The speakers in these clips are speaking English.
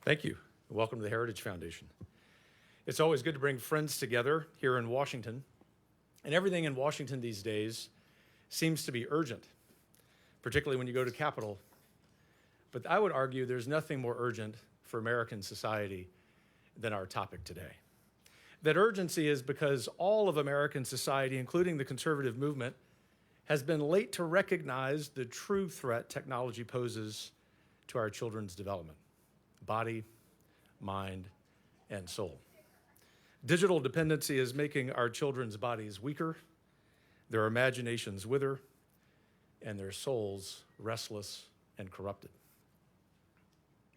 Thank you. Welcome to the Heritage Foundation. It's always good to bring friends together here in Washington. And everything in Washington these days seems to be urgent, particularly when you go to Capitol. But I would argue there's nothing more urgent for American society than our topic today. That urgency is because all of American society, including the conservative movement, has been late to recognize the true threat technology poses to our children's development: body, mind, and soul. Digital dependency is making our children's bodies weaker, their imaginations wither, and their souls restless and corrupted.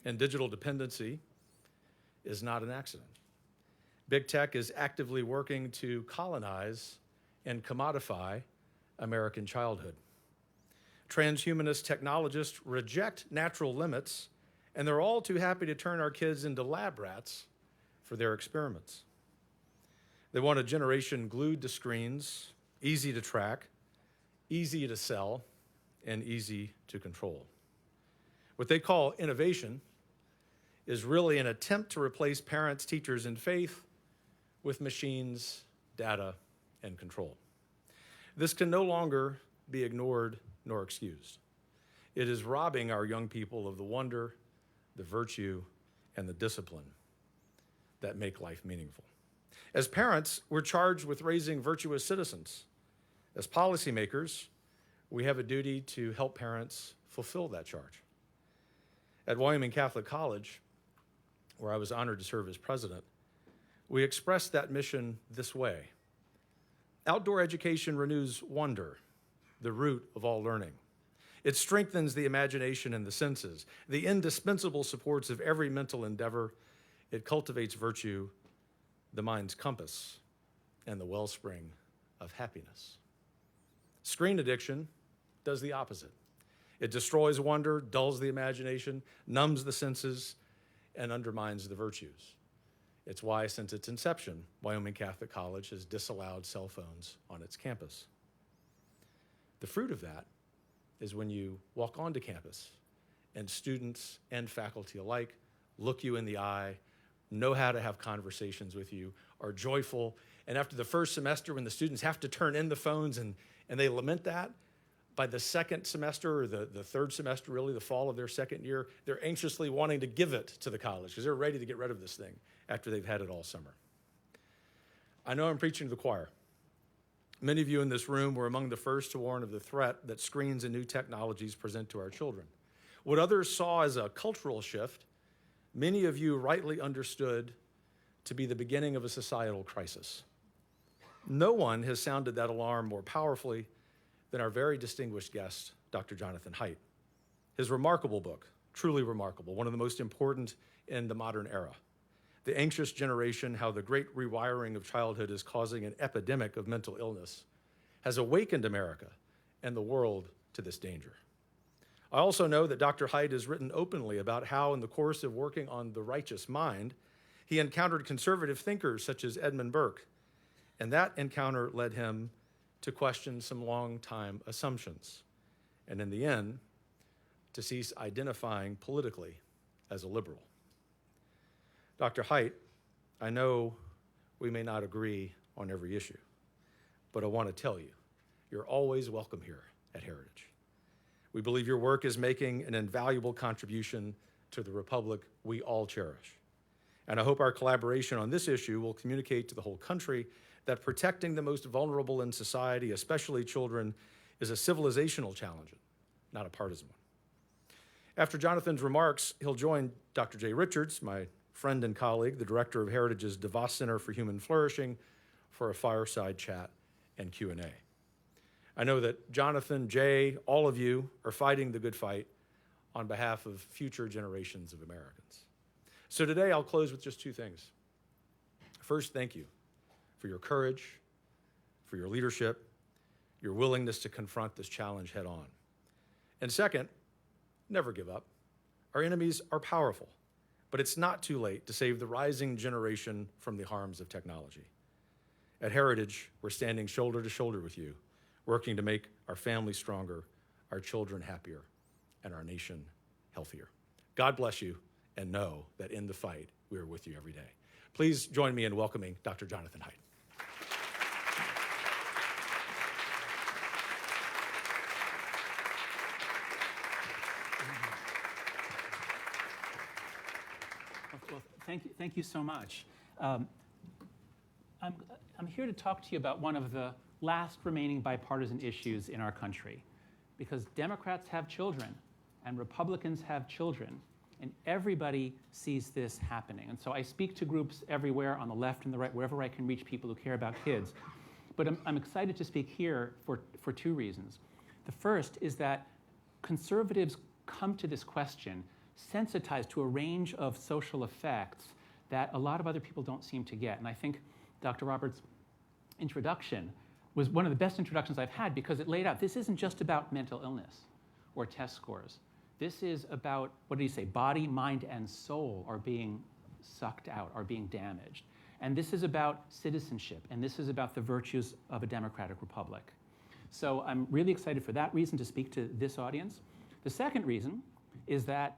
And digital dependency is not an accident. Big tech is actively working to colonize and commodify American childhood. Transhumanist technologists reject natural limits, and they're all too happy to turn our kids into lab rats for their experiments. They want a generation glued to screens, easy to track, easy to sell, and easy to control. What they call innovation is really an attempt to replace parents, teachers, and faith with machines, data, and control. This can no longer be ignored nor excused. It is robbing our young people of the wonder, the virtue, and the discipline that make life meaningful. As parents, we're charged with raising virtuous citizens. As policymakers, we have a duty to help parents fulfill that charge. At Wyoming Catholic College, where I was honored to serve as president, we expressed that mission this way: outdoor education renews wonder, the root of all learning. It strengthens the imagination and the senses, the indispensable supports of every mental endeavor. It cultivates virtue, the mind's compass, and the wellspring of happiness. Screen addiction does the opposite. It destroys wonder, dulls the imagination, numbs the senses, and undermines the virtues. It's why, since its inception, Wyoming Catholic College has disallowed cell phones on its campus. The fruit of that is when you walk onto campus and students and faculty alike look you in the eye, know how to have conversations with you, are joyful. And after the first semester, when the students have to turn in the phones and they lament that, by the second semester, or the third semester, really, the fall of their second year, they're anxiously wanting to give it to the college because they're ready to get rid of this thing after they've had it all summer. I know I'm preaching to the choir. Many of you in this room were among the first to warn of the threat that screens and new technologies present to our children. What others saw as a cultural shift, many of you rightly understood to be the beginning of a societal crisis. No one has sounded that alarm more powerfully than our very distinguished guest, Dr. Jonathan Haidt. His remarkable book, truly remarkable, one of the most important in the modern era, The Anxious Generation: How the Great Rewiring of Childhood is Causing an Epidemic of Mental Illness, has awakened America and the world to this danger. I also know that Dr. Haidt has written openly about how, in the course of working on The Righteous Mind, he encountered conservative thinkers such as Edmund Burke, and that encounter led him to question some long-time assumptions, and in the end, to cease identifying politically as a liberal. Dr. Haidt, I know we may not agree on every issue, but I want to tell you, you're always welcome here at Heritage. We believe your work is making an invaluable contribution to the republic we all cherish. And I hope our collaboration on this issue will communicate to the whole country that protecting the most vulnerable in society, especially children, is a civilizational challenge, not a partisan one. After Jonathan's remarks, he'll join Dr. Jay Richards, my friend and colleague, the director of Heritage's DeVos Center for Human Flourishing, for a fireside chat and Q&A. I know that Jonathan, Jay, all of you are fighting the good fight on behalf of future generations of Americans. So today I'll close with just two things. First, thank you for your courage, for your leadership, your willingness to confront this challenge head on. And second, never give up. Our enemies are powerful, but it's not too late to save the rising generation from the harms of technology. At Heritage, we're standing shoulder to shoulder with you, working to make our families stronger, our children happier, and our nation healthier. God bless you, and know that in the fight, we are with you every day. Please join me in welcoming Dr. Jonathan Haidt. Well, thank you so much. I'm here to talk to you about one of the last remaining bipartisan issues in our country, because Democrats have children and Republicans have children, and everybody sees this happening. And so I speak to groups everywhere, on the left and the right, wherever I can reach people who care about kids. But I'm excited to speak here for two reasons. The first is that conservatives come to this question sensitized to a range of social effects that a lot of other people don't seem to get. And I think Dr. Roberts' introduction was one of the best introductions I've had, because it laid out, this isn't just about mental illness or test scores. This is about, what did he say, body, mind, and soul are being sucked out, are being damaged. And this is about citizenship, and this is about the virtues of a democratic republic. So I'm really excited for that reason to speak to this audience. The second reason is that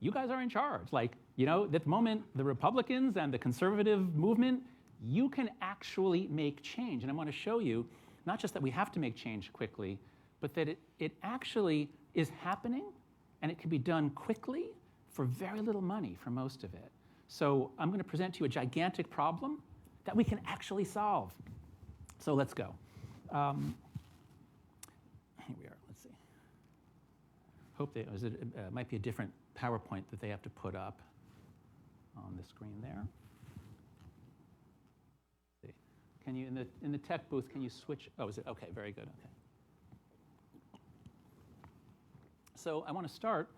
you guys are in charge. Like, you know, at the moment, the Republicans and the conservative movement, you can actually make change. And I want to show you, not just that we have to make change quickly, but that it actually is happening, and it can be done quickly for very little money for most of it. So I'm going to present to you a gigantic problem that we can actually solve. So let's go. Here we are. Let's see. Hope it might be a different PowerPoint that they have to put up on the screen there. Let's see. Can you, in the tech booth, can you switch? Oh, is it? Okay, very good. Okay. So I want to start.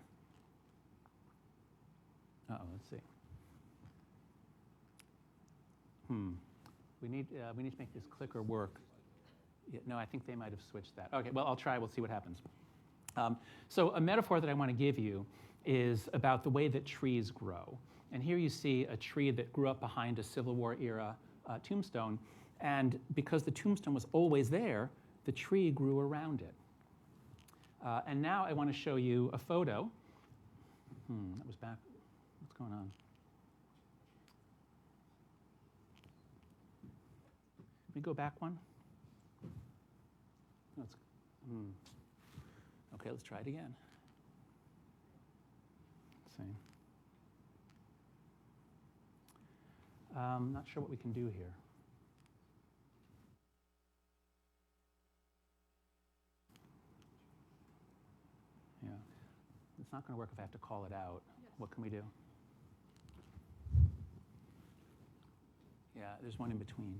Let's see. We need to make this clicker work. Yeah, no, I think they might have switched that. Okay, well, I'll try. We'll see what happens. So a metaphor that I want to give you is about the way that trees grow. And here you see a tree that grew up behind a Civil War era tombstone. And because the tombstone was always there, the tree grew around it. And now I want to show you a photo. That was back. What's going on? Can we go back one? No, okay, let's try it again. Let's see. Not sure what we can do here. Yeah, it's not going to work if I have to call it out. Yes. What can we do? Yeah, there's one in between.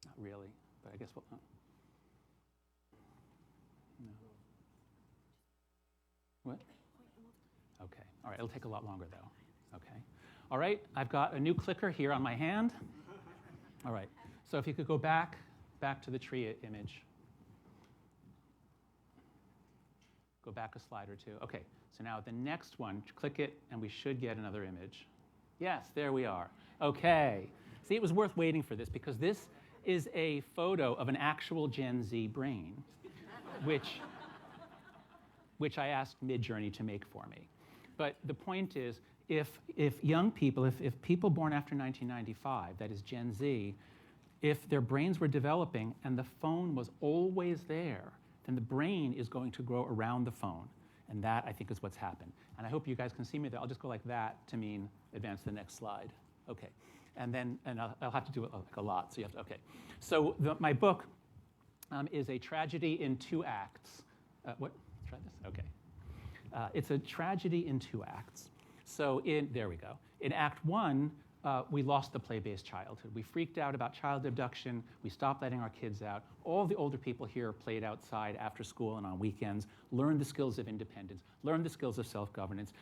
Not really, but I guess we'll. No. What? Okay. All right. It'll take a lot longer, though. Okay. All right. I've got a new clicker here on my hand. All right. So if you could go back to the tree image. Go back a slide or two. Okay. So now the next one, click it, and we should get another image. Yes, there we are. Okay. See, it was worth waiting for this, because this is a photo of an actual Gen Z brain, which I asked Midjourney to make for me. But the point is, if young people, if people born after 1995, that is Gen Z, if their brains were developing and the phone was always there, then the brain is going to grow around the phone. And that, I think, is what's happened. And I hope you guys can see me there. I'll just go like that to mean advance to the next slide. Okay. And then I'll have to do it like a lot. So you have to, okay. So my book is a tragedy in 2 acts. What? Let's try this? Okay. It's a tragedy in 2 acts. So there we go. In Act 1, we lost the play-based childhood. We freaked out about child abduction. We stopped letting our kids out. All the older people here played outside after school and on weekends, learned the skills of independence, learned the skills of self-governance.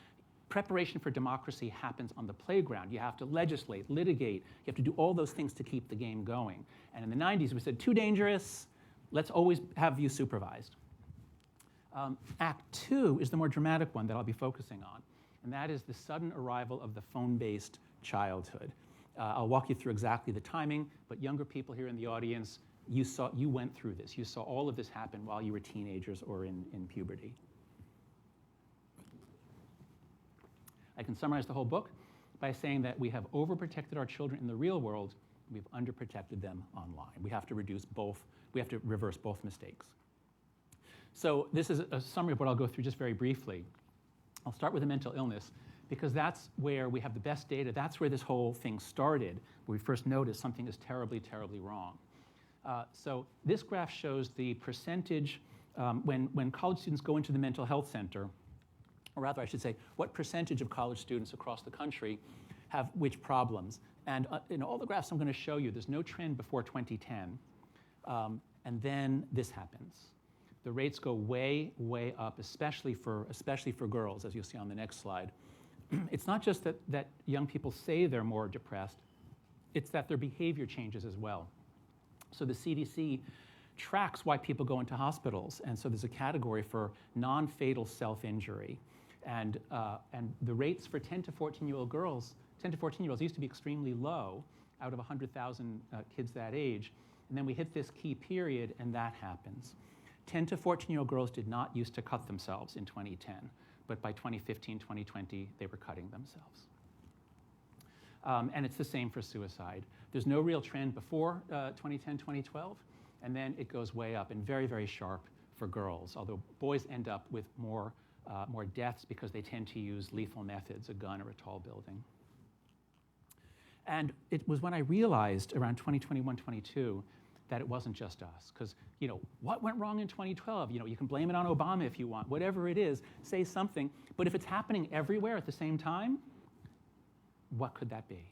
Preparation for democracy happens on the playground. You have to legislate, litigate. You have to do all those things to keep the game going. And in the 90s, we said, too dangerous. Let's always have you supervised. Act 2 is the more dramatic one that I'll be focusing on. and that is the sudden arrival of the phone-based childhood. I'll walk you through exactly the timing, but younger people here in the audience, you went through this. You saw all of this happen while you were teenagers or in puberty. I can summarize the whole book by saying that we have overprotected our children in the real world, we've underprotected them online. We have to reverse both mistakes. So this is a summary of what I'll go through just very briefly. I'll start with the mental illness, because that's where we have the best data. That's where this whole thing started, where we first noticed something is terribly, terribly wrong. So this graph shows the percentage when college students go into the mental health center, or rather I should say, what percentage of college students across the country have which problems. And in all the graphs I'm going to show you, there's no trend before 2010. And then this happens. The rates go way, way up, especially for girls, as you'll see on the next slide. It's not just that young people say they're more depressed, it's that their behavior changes as well. So the CDC tracks why people go into hospitals, and so there's a category for non-fatal self-injury. And the rates for 10 to 14-year-old girls, 10 to 14-year-olds used to be extremely low out of 100,000 kids that age. And then we hit this key period, and that happens. 10 to 14-year-old girls did not used to cut themselves in 2010, but by 2015, 2020, they were cutting themselves. And it's the same for suicide. There's no real trend before 2010, 2012, and then it goes way up and very, very sharp for girls, although boys end up with more deaths because they tend to use lethal methods, a gun or a tall building. And it was when I realized around 2021, 22, that it wasn't just us. Because, what went wrong in 2012? You can blame it on Obama if you want. Whatever it is, say something. But if it's happening everywhere at the same time, what could that be?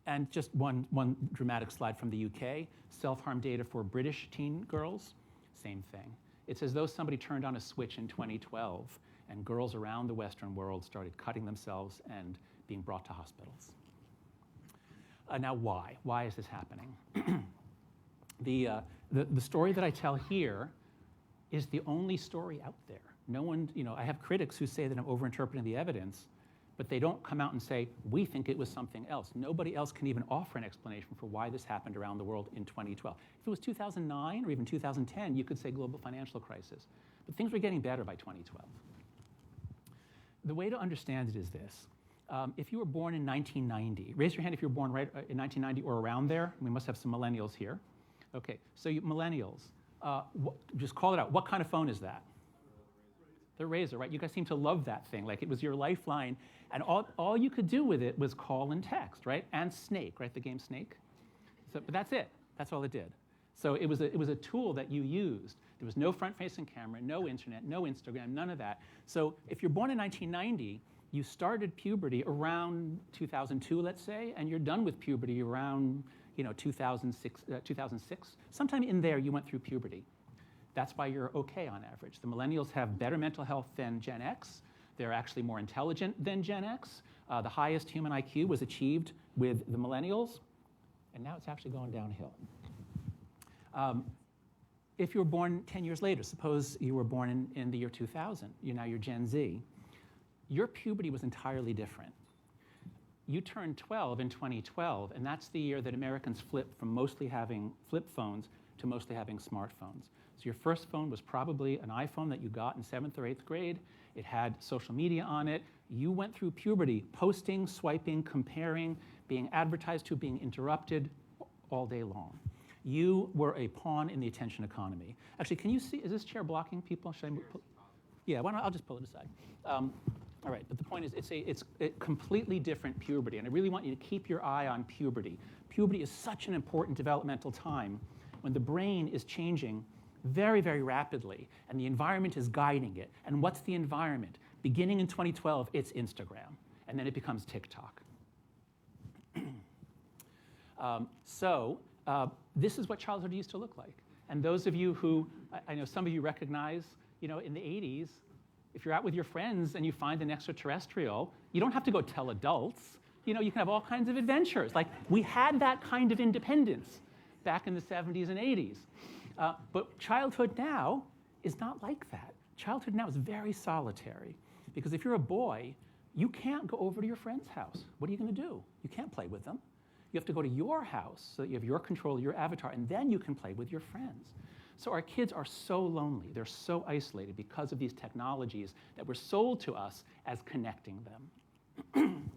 And just one dramatic slide from the UK. Self-harm data for British teen girls, same thing. It's as though somebody turned on a switch in 2012 and girls around the Western world started cutting themselves and being brought to hospitals. Now, why? Why is this happening? The story that I tell here is the only story out there. No one, I have critics who say that I'm overinterpreting the evidence, but they don't come out and say, we think it was something else. Nobody else can even offer an explanation for why this happened around the world in 2012. If it was 2009 or even 2010, you could say global financial crisis. But things were getting better by 2012. The way to understand it is this. If you were born in 1990, raise your hand if you were born right in 1990 or around there. We must have some millennials here. Okay, so you millennials, just call it out. What kind of phone is that? The Razor, right? You guys seem to love that thing, like it was your lifeline. And all you could do with it was call and text, right? And Snake, right? The game Snake. But that's it. That's all it did. So it was a tool that you used. There was no front-facing camera, no internet, no Instagram, none of that. So if you're born in 1990, you started puberty around 2002, let's say, and you're done with puberty around 2006. Sometime in there, you went through puberty. That's why you're okay on average. The millennials have better mental health than Gen X. They're actually more intelligent than Gen X. The highest human IQ was achieved with the millennials, and now it's actually going downhill. If you were born 10 years later, suppose you were born in the year 2000, you're Gen Z, your puberty was entirely different. You turned 12 in 2012, and that's the year that Americans flipped from mostly having flip phones to mostly having smartphones. So your first phone was probably an iPhone that you got in 7th or 8th grade. It had social media on it. You went through puberty, posting, swiping, comparing, being advertised to, being interrupted all day long. You were a pawn in the attention economy. Actually, can you see, is this chair blocking people? Should I move? Yeah, I'll just pull it aside. All right, but the point is, it's a completely different puberty, and I really want you to keep your eye on puberty. Puberty is such an important developmental time when the brain is changing very, very rapidly, and the environment is guiding it. And what's the environment? Beginning in 2012, it's Instagram, and then it becomes TikTok. This is what childhood used to look like. And those of you who, I know some of you recognize, in the 80s, if you're out with your friends and you find an extraterrestrial, you don't have to go tell adults. You can have all kinds of adventures. Like, we had that kind of independence back in the 70s and 80s. But childhood now is not like that. Childhood now is very solitary. Because if you're a boy, you can't go over to your friend's house. What are you going to do? You can't play with them. You have to go to your house so that you have your control, your avatar, and then you can play with your friends. So our kids are so lonely. They're so isolated because of these technologies that were sold to us as connecting them.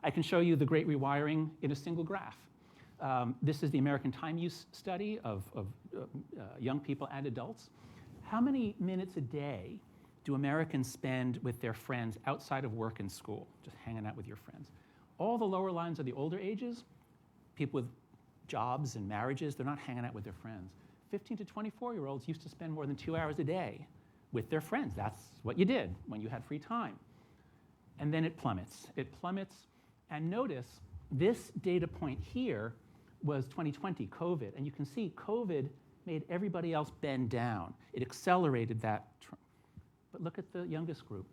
I can show you the Great Rewiring in a single graph. This is the American time use study of young people and adults. How many minutes a day do Americans spend with their friends outside of work and school, just hanging out with your friends? All the lower lines are the older ages, people with jobs and marriages, they're not hanging out with their friends. 15 to 24-year-olds used to spend more than 2 hours a day with their friends. That's what you did when you had free time. And then it plummets. It plummets, and notice this data point here was 2020, COVID, and you can see COVID made everybody else bend down. It accelerated that. But look at the youngest group.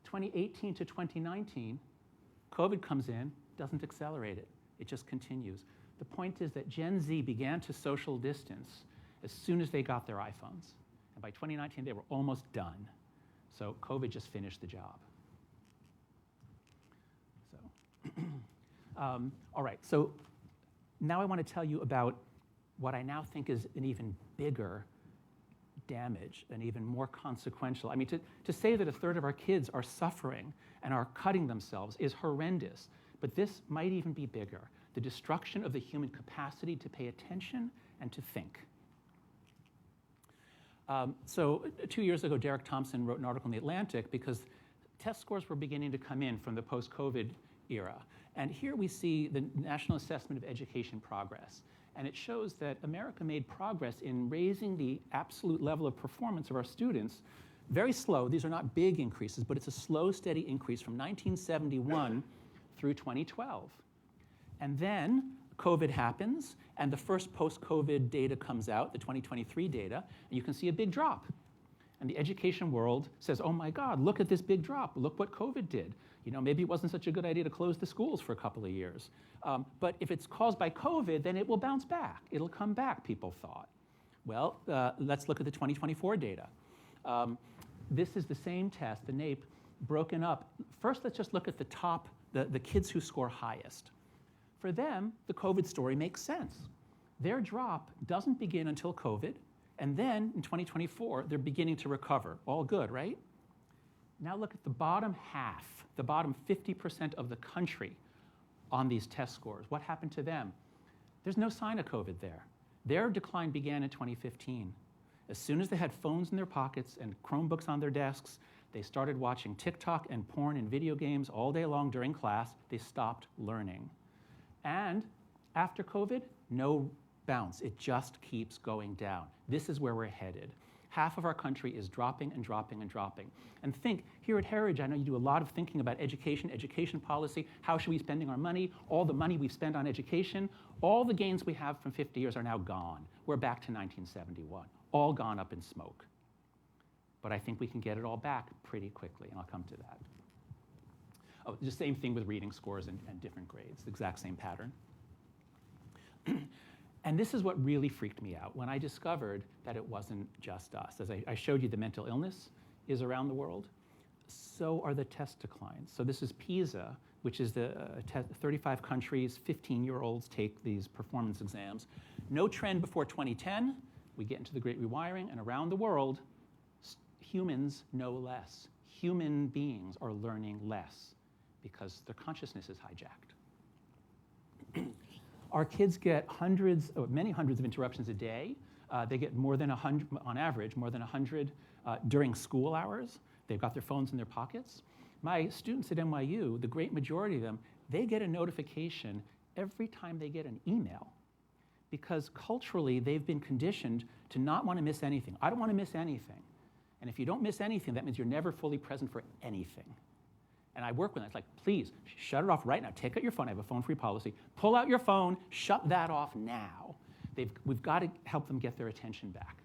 2018 to 2019, COVID comes in, doesn't accelerate it. It just continues. The point is that Gen Z began to social distance as soon as they got their iPhones. And by 2019, they were almost done. So COVID just finished the job. So, all right, so now I want to tell you about what I now think is an even bigger damage and even more consequential. I mean, to say that a third of our kids are suffering and are cutting themselves is horrendous, but this might even be bigger: the destruction of the human capacity to pay attention and to think. So 2 years ago, Derek Thompson wrote an article in The Atlantic because test scores were beginning to come in from the post-COVID era. And here we see the National Assessment of Education Progress. And it shows that America made progress in raising the absolute level of performance of our students. Very slow. These are not big increases, but it's a slow, steady increase from 1971 through 2012. And then COVID happens, and the first post-COVID data comes out, the 2023 data, and you can see a big drop. And the education world says, oh my God, look at this big drop. Look what COVID did. You know, maybe it wasn't such a good idea to close the schools for a couple of years. But if it's caused by COVID, then it will bounce back. It'll come back, people thought. Well, let's look at the 2024 data. This is the same test, the NAEP, broken up. First, let's just look at the top, the kids who score highest. For them, the COVID story makes sense. Their drop doesn't begin until COVID, and then in 2024, they're beginning to recover. All good, right? Now look at the bottom half, the bottom 50% of the country on these test scores. What happened to them? There's no sign of COVID there. Their decline began in 2015. As soon as they had phones in their pockets and Chromebooks on their desks, they started watching TikTok and porn and video games all day long during class. They stopped learning. And after COVID, no bounce. It just keeps going down. This is where we're headed. Half of our country is dropping and dropping and dropping. And think, here at Heritage, I know you do a lot of thinking about education, education policy, how should we be spending our money, all the money we've spent on education, all the gains we have from 50 years are now gone. We're back to 1971, all gone up in smoke. But I think we can get it all back pretty quickly, and I'll come to that. Oh, the same thing with reading scores and different grades, the exact same pattern. And this is what really freaked me out when I discovered that it wasn't just us. As I showed you, the mental illness is around the world. So are the test declines. So this is PISA, which is the 35 countries, 15-year-olds take these performance exams. No trend before 2010. We get into the Great Rewiring, and around the world, humans know less. Human beings are learning less because their consciousness is hijacked. Our kids get many hundreds of interruptions a day. They get more than 100, on average, more than 100 during school hours. They've got their phones in their pockets. My students at NYU, the great majority of them, they get a notification every time they get an email because culturally they've been conditioned to not want to miss anything. I don't want to miss anything. And if you don't miss anything, that means you're never fully present for anything. And I work with them. It's like, please, shut it off right now. Take out your phone. I have a phone-free policy. Pull out your phone. Shut that off now. We've got to help them get their attention back.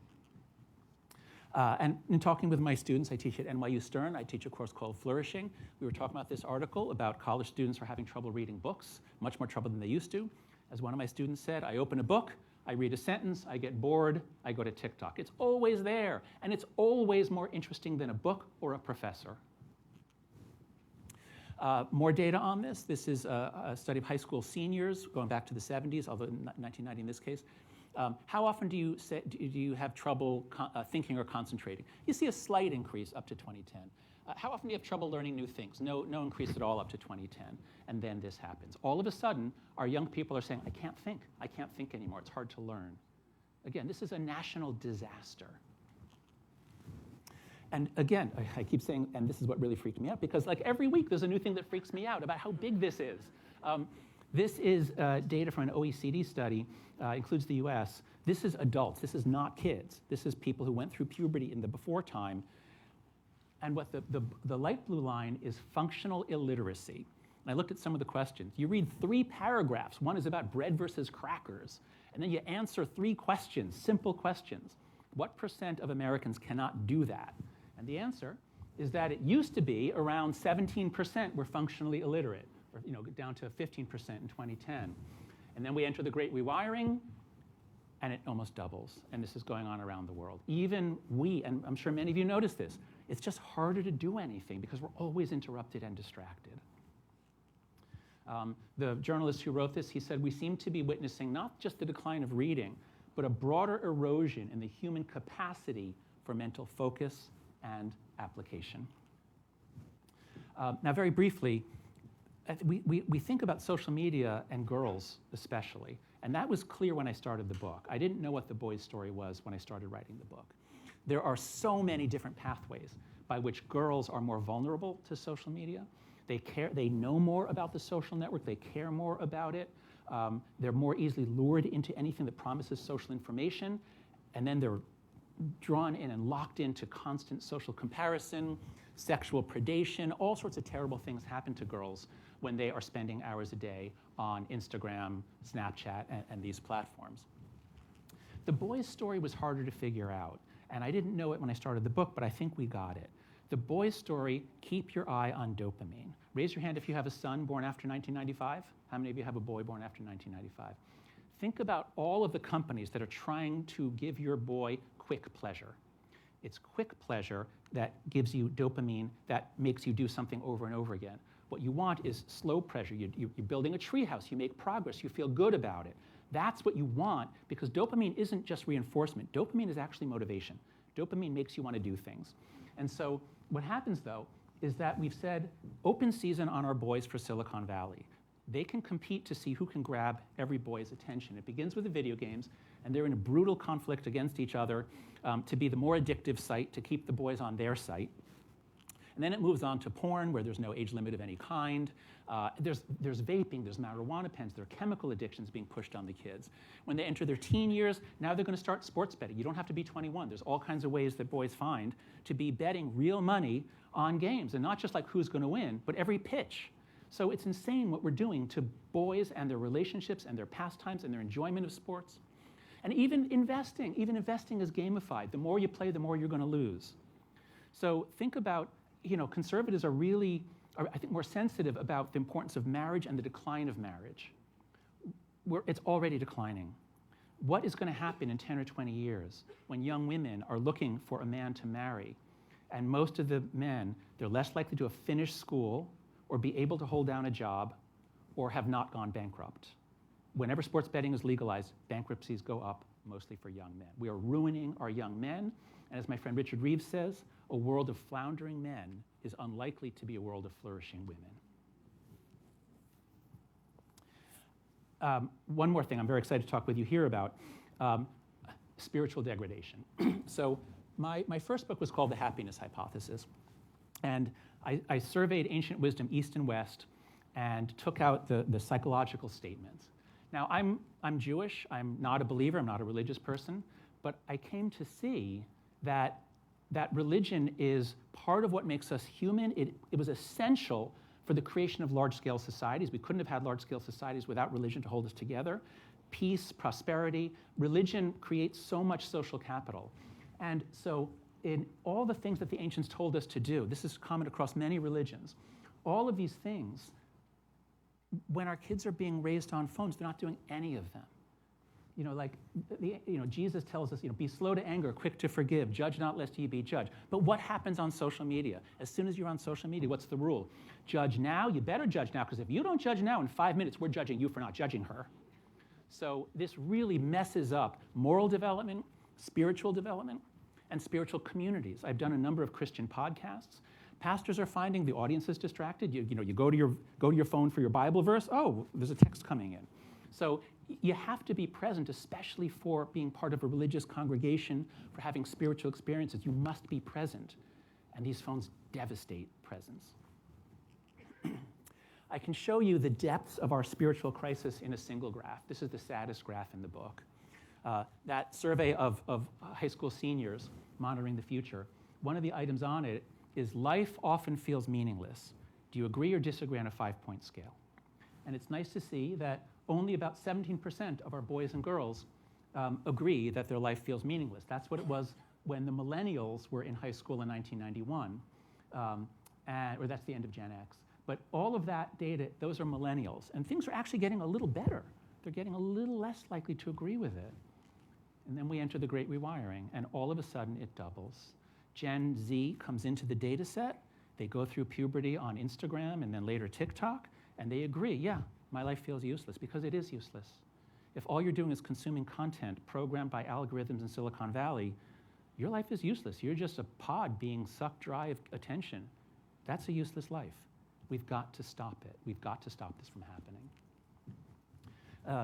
And in talking with my students, I teach at NYU Stern. I teach a course called Flourishing. We were talking about this article about college students are having trouble reading books, much more trouble than they used to. As one of my students said, I open a book, I read a sentence, I get bored, I go to TikTok. It's always there, and it's always more interesting than a book or a professor. More data on this. This is a study of high school seniors going back to the 70s, although 1990 in this case. How often do you have trouble thinking or concentrating? You see a slight increase up to 2010. How often do you have trouble learning new things? No increase at all up to 2010. And then this happens. All of a sudden, our young people are saying, I can't think. I can't think anymore. It's hard to learn. Again, this is a national disaster. And again, I keep saying, and this is what really freaked me out, because like every week there's a new thing that freaks me out about how big this is. This is data from an OECD study, includes the US. This is adults. This is not kids. This is people who went through puberty in the before time. And what the light blue line is functional illiteracy. And I looked at some of the questions. You read 3 paragraphs. One is about bread versus crackers. And then you answer 3 questions, simple questions. What % of Americans cannot do that? And the answer is that it used to be around 17% were functionally illiterate, or down to 15% in 2010. And then we enter the Great Rewiring, and it almost doubles. And this is going on around the world. Even we, and I'm sure many of you notice this, it's just harder to do anything because we're always interrupted and distracted. The journalist who wrote this, he said, we seem to be witnessing not just the decline of reading, but a broader erosion in the human capacity for mental focus and application. Now, very briefly, we think about social media and girls especially, and that was clear when I started the book. I didn't know what the boys' story was when I started writing the book. There are so many different pathways by which girls are more vulnerable to social media. They know more about the social network, they care more about it. They're more easily lured into anything that promises social information, and then they're drawn in and locked into constant social comparison, sexual predation. All sorts of terrible things happen to girls when they are spending hours a day on Instagram, Snapchat, and these platforms. The boys' story was harder to figure out, and I didn't know it when I started the book, but I think we got it. The boys' story, keep your eye on dopamine. Raise your hand if you have a son born after 1995. How many of you have a boy born after 1995? Think about all of the companies that are trying to give your boy quick pleasure. It's quick pleasure that gives you dopamine that makes you do something over and over again. What you want is slow pleasure. You're building a treehouse. You make progress. You feel good about it. That's what you want, because dopamine isn't just reinforcement. Dopamine is actually motivation. Dopamine makes you want to do things. And so what happens, though, is that we've said open season on our boys for Silicon Valley. They can compete to see who can grab every boy's attention. It begins with the video games, and they're in a brutal conflict against each other to be the more addictive site, to keep the boys on their site. And then it moves on to porn, where there's no age limit of any kind. There's vaping, there's marijuana pens, there are chemical addictions being pushed on the kids. When they enter their teen years, now they're going to start sports betting. You don't have to be 21. There's all kinds of ways that boys find to be betting real money on games, and not just like who's going to win, but every pitch. So it's insane what we're doing to boys and their relationships and their pastimes and their enjoyment of sports. And even investing is gamified. The more you play, the more you're going to lose. So think about, conservatives are I think, more sensitive about the importance of marriage and the decline of marriage. It's already declining. What is going to happen in 10 or 20 years when young women are looking for a man to marry? And most of the men, they're less likely to have finished school or be able to hold down a job or have not gone bankrupt. Whenever sports betting is legalized, bankruptcies go up, mostly for young men. We are ruining our young men. And as my friend Richard Reeves says, a world of floundering men is unlikely to be a world of flourishing women. One more thing I'm very excited to talk with you here about, spiritual degradation. So my first book was called The Happiness Hypothesis. And I surveyed ancient wisdom east and west and took out the psychological statements. Now, I'm Jewish. I'm not a believer. I'm not a religious person. But I came to see that religion is part of what makes us human. It was essential for the creation of large-scale societies. We couldn't have had large-scale societies without religion to hold us together. Peace, prosperity. Religion creates so much social capital. And so in all the things that the ancients told us to do, this is common across many religions, all of these things, when our kids are being raised on phones, they're not doing any of them. Jesus tells us, be slow to anger, quick to forgive, judge not lest ye be judged. But what happens on social media? As soon as you're on social media, what's the rule? Judge now, you better judge now, because if you don't judge now, in 5 minutes, we're judging you for not judging her. So this really messes up moral development, spiritual development, and spiritual communities. I've done a number of Christian podcasts. Pastors are finding the audience is distracted. You go to your phone for your Bible verse. Oh, there's a text coming in. So you have to be present, especially for being part of a religious congregation, for having spiritual experiences. You must be present. And these phones devastate presence. I can show you the depths of our spiritual crisis in a single graph. This is the saddest graph in the book. That survey of high school seniors monitoring the future, one of the items on it is life often feels meaningless. Do you agree or disagree on a 5-point scale? And it's nice to see that only about 17% of our boys and girls agree that their life feels meaningless. That's what it was when the millennials were in high school in 1991, or that's the end of Gen X. But all of that data, those are millennials. And things are actually getting a little better. They're getting a little less likely to agree with it. And then we enter the Great Rewiring, and all of a sudden it doubles. Gen Z comes into the data set. They go through puberty on Instagram and then later TikTok, and they agree, yeah, my life feels useless, because it is useless. If all you're doing is consuming content programmed by algorithms in Silicon Valley, your life is useless. You're just a pod being sucked dry of attention. That's a useless life. We've got to stop it. We've got to stop this from happening.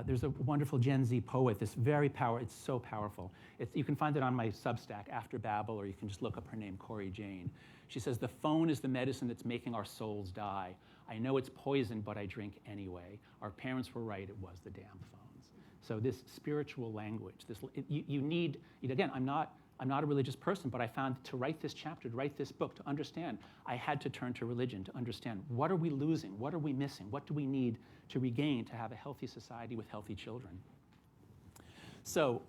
There's a wonderful Gen Z poet, it's so powerful. You can find it on my Substack, After Babel, or you can just look up her name, Corey Jane. She says, the phone is the medicine that's making our souls die. I know it's poison, but I drink anyway. Our parents were right, it was the damn phones. So this spiritual language, you need, again, I'm not a religious person, but I found to write this chapter, to write this book, to understand, I had to turn to religion to understand what are we losing, what are we missing, what do we need to regain to have a healthy society with healthy children. So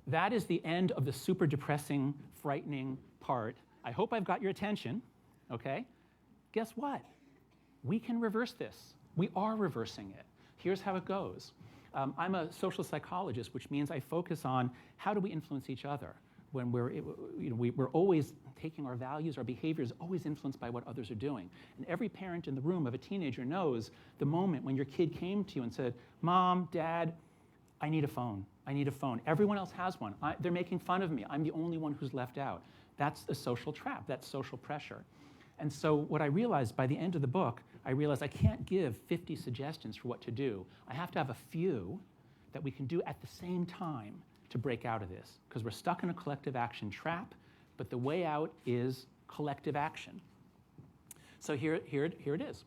that is the end of the super depressing, frightening part. I hope I've got your attention, okay? Guess what? We can reverse this. We are reversing it. Here's how it goes. I'm a social psychologist, which means I focus on how do we influence each other. When we're always taking our values, our behavior is always influenced by what others are doing. And every parent in the room of a teenager knows the moment when your kid came to you and said, Mom, Dad, I need a phone. I need a phone. Everyone else has one. They're making fun of me. I'm the only one who's left out. That's a social trap. That's social pressure. And so what I realized by the end of the book, I realized I can't give 50 suggestions for what to do. I have to have a few that we can do at the same time to break out of this, because we're stuck in a collective action trap, but the way out is collective action. So here it is.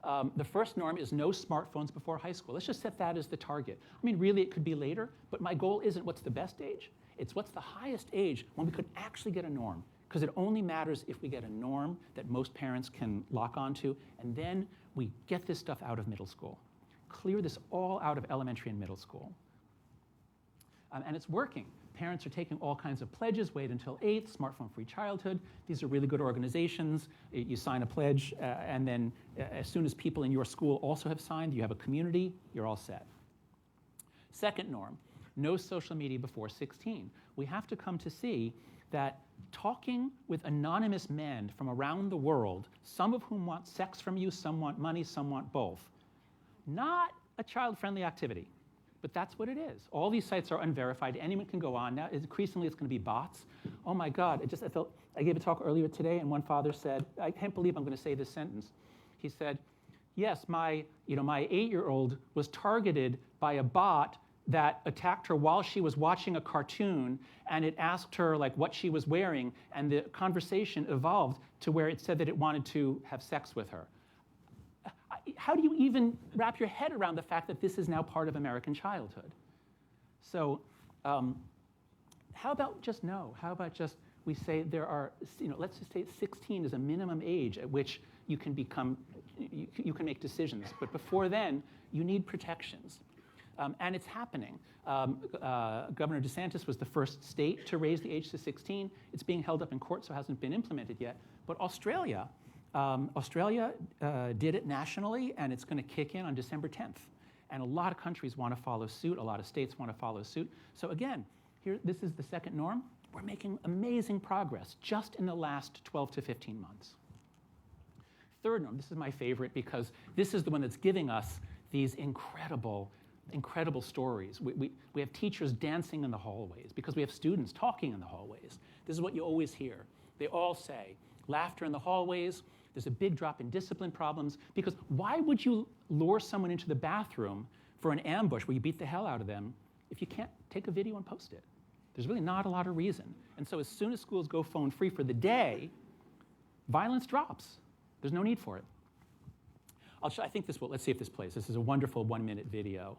The first norm is no smartphones before high school. Let's just set that as the target. I mean, really, it could be later, but my goal isn't what's the best age. It's what's the highest age when we could actually get a norm, because it only matters if we get a norm that most parents can lock onto, and then we get this stuff out of middle school. Clear this all out of elementary and middle school. And it's working. Parents are taking all kinds of pledges, wait until 8, smartphone-free childhood. These are really good organizations. You sign a pledge, and then as soon as people in your school also have signed, you have a community, you're all set. Second norm, no social media before 16. We have to come to see that talking with anonymous men from around the world, some of whom want sex from you, some want money, some want both, not a child-friendly activity. But that's what it is. All these sites are unverified. Anyone can go on. Now, increasingly, it's going to be bots. Oh, my God. I gave a talk earlier today, and one father said, I can't believe I'm going to say this sentence. He said, yes, my 8-year-old was targeted by a bot that attacked her while she was watching a cartoon, and it asked her what she was wearing, and the conversation evolved to where it said that it wanted to have sex with her. How do you even wrap your head around the fact that this is now part of American childhood? So how about just no? How about just we say there are, let's just say 16 is a minimum age at which you can make decisions. But before then, you need protections. And it's happening. Governor DeSantis was the first state to raise the age to 16. It's being held up in court, so it hasn't been implemented yet. But Australia did it nationally, and it's going to kick in on December 10th. And a lot of countries want to follow suit. A lot of states want to follow suit. So again, here, this is the second norm. We're making amazing progress just in the last 12 to 15 months. Third norm, this is my favorite because this is the one that's giving us these incredible stories. We have teachers dancing in the hallways because we have students talking in the hallways. This is what you always hear. They all say, laughter in the hallways, there's a big drop in discipline problems, because why would you lure someone into the bathroom for an ambush where you beat the hell out of them if you can't take a video and post it? There's really not a lot of reason. And so as soon as schools go phone free for the day, violence drops. There's no need for it. I think this will, let's see if this plays. This is a wonderful 1-minute video.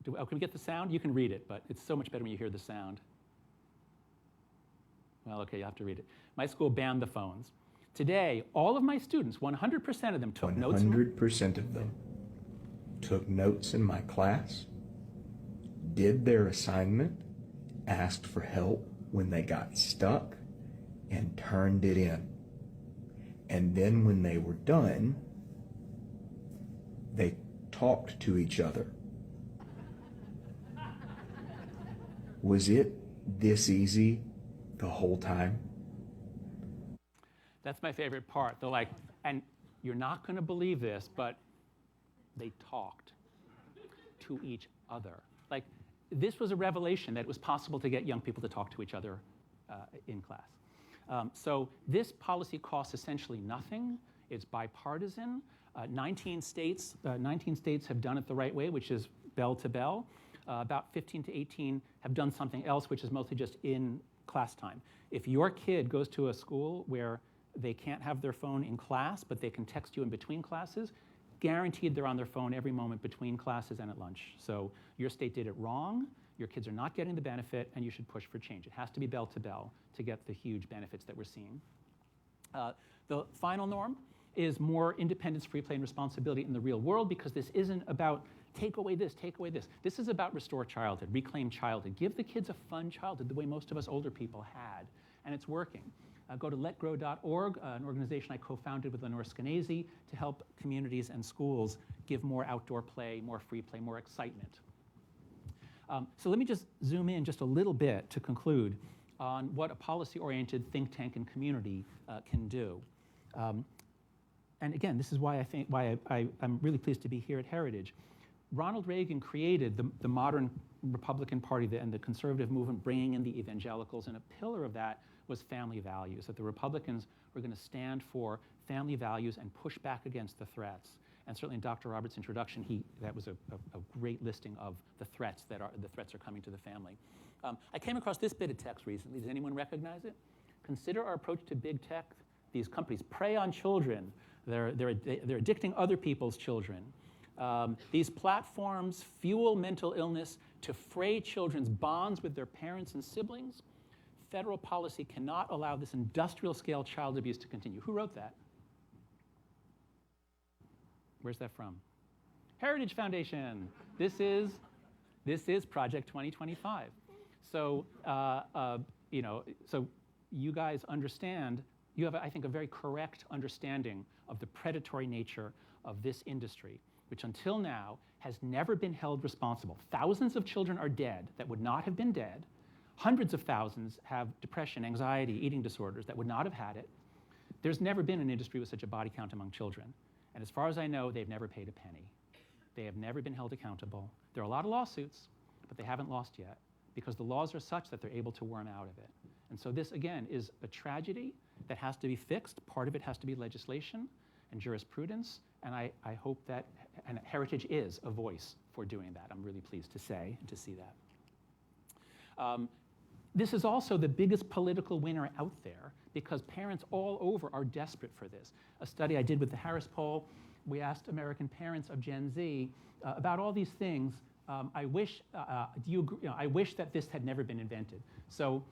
Can we get the sound? You can read it, but it's so much better when you hear the sound. Well, okay, you have to read it. My school banned the phones. Today, all of my students, 100% of them took notes. 100% of them took notes in my class, did their assignment, asked for help when they got stuck, and turned it in. And then when they were done, they talked to each other. Was it this easy the whole time? That's my favorite part. They're like, and you're not going to believe this, but they talked to each other. Like, this was a revelation that it was possible to get young people to talk to each other in class. So this policy costs essentially nothing. It's bipartisan. 19 states have done it the right way, which is bell to bell. About 15 to 18 have done something else, which is mostly just in class time. If your kid goes to a school where they can't have their phone in class, but they can text you in between classes, guaranteed they're on their phone every moment between classes and at lunch. So your state did it wrong, your kids are not getting the benefit, and you should push for change. It has to be bell to bell to get the huge benefits that we're seeing. The final norm is more independence, free play, and responsibility in the real world, because this isn't about take away this, take away this. This is about restore childhood, reclaim childhood, give the kids a fun childhood the way most of us older people had, and it's working. Go to letgrow.org, an organization I co-founded with Lenore Skenazy to help communities and schools give more outdoor play, more free play, more excitement. So let me just zoom in just a little bit to conclude on what a policy-oriented think tank and community can do. And again, this is why I'm really pleased to be here at Heritage. Ronald Reagan created the modern Republican Party and the conservative movement, bringing in the evangelicals, and a pillar of that was family values, that the Republicans were going to stand for family values and push back against the threats. And certainly in Dr. Roberts' introduction, that was a great listing of the threats that are coming to the family. I came across this bit of text recently. Does anyone recognize it? Consider our approach to big tech. These companies prey on children. They're addicting other people's children. These platforms fuel mental illness to fray children's bonds with their parents and siblings. Federal policy cannot allow this industrial-scale child abuse to continue. Who wrote that? Where's that from? Heritage Foundation. This is Project 2025. So, so you guys understand. You have, I think, a very correct understanding of the predatory nature of this industry, which until now has never been held responsible. Thousands of children are dead that would not have been dead. Hundreds of thousands have depression, anxiety, eating disorders that would not have had it. There's never been an industry with such a body count among children. And as far as I know, they've never paid a penny. They have never been held accountable. There are a lot of lawsuits, but they haven't lost yet because the laws are such that they're able to worm out of it. And so this, again, is a tragedy that has to be fixed. Part of it has to be legislation and jurisprudence. And I hope that, and Heritage is a voice for doing that. I'm really pleased to say and to see that. This is also the biggest political winner out there because parents all over are desperate for this. A study I did with the Harris Poll, we asked American parents of Gen Z about all these things. I wish that this had never been invented. So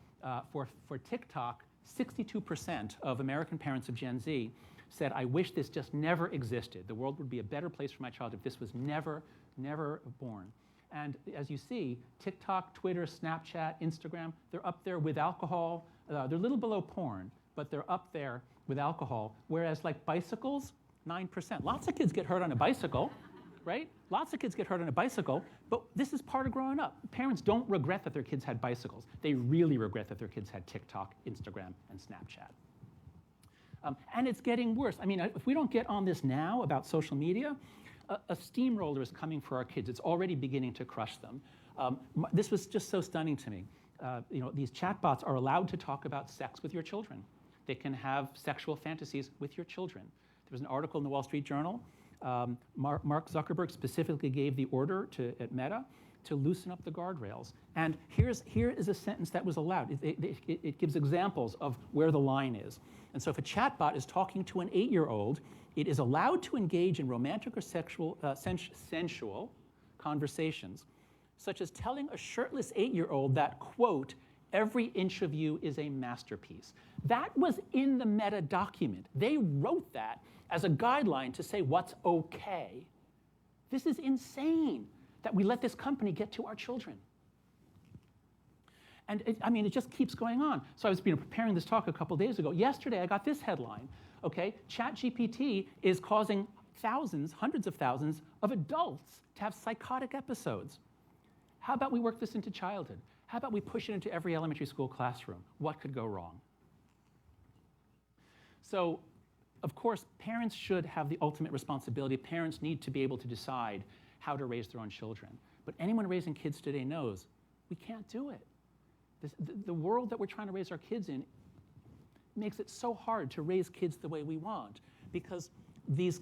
for TikTok, 62% of American parents of Gen Z said, I wish this just never existed. The world would be a better place for my child if this was never born. And as you see, TikTok, Twitter, Snapchat, Instagram, they're up there with alcohol. They're a little below porn, but they're up there with alcohol. Whereas like bicycles, 9%. Lots of kids get hurt on a bicycle, right? Lots of kids get hurt on a bicycle, but this is part of growing up. Parents don't regret that their kids had bicycles. They really regret that their kids had TikTok, Instagram, and Snapchat. And it's getting worse. I mean, if we don't get on this now about social media, a steamroller is coming for our kids. It's already beginning to crush them. This was just so stunning to me. These chatbots are allowed to talk about sex with your children. They can have sexual fantasies with your children. There was an article in the Wall Street Journal. Mark Zuckerberg specifically gave the order at Meta to loosen up the guardrails. And here is a sentence that was allowed. It gives examples of where the line is. And so if a chatbot is talking to an 8-year-old, it is allowed to engage in romantic or sensual conversations, such as telling a shirtless 8-year-old that, quote, every inch of you is a masterpiece. That was in the Meta document. They wrote that as a guideline to say what's okay. This is insane that we let this company get to our children. And it just keeps going on. So I was preparing this talk a couple days ago. Yesterday, I got this headline, okay? ChatGPT is causing thousands, hundreds of thousands of adults to have psychotic episodes. How about we work this into childhood? How about we push it into every elementary school classroom? What could go wrong? So, of course, parents should have the ultimate responsibility. Parents need to be able to decide how to raise their own children. But anyone raising kids today knows we can't do it. The world that we're trying to raise our kids in makes it so hard to raise kids the way we want, because the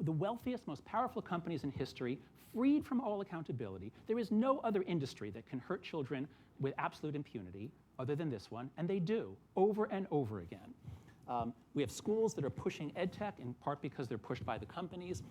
wealthiest, most powerful companies in history, freed from all accountability. There is no other industry that can hurt children with absolute impunity other than this one, and they do, over and over again. We have schools that are pushing EdTech, in part because they're pushed by the companies.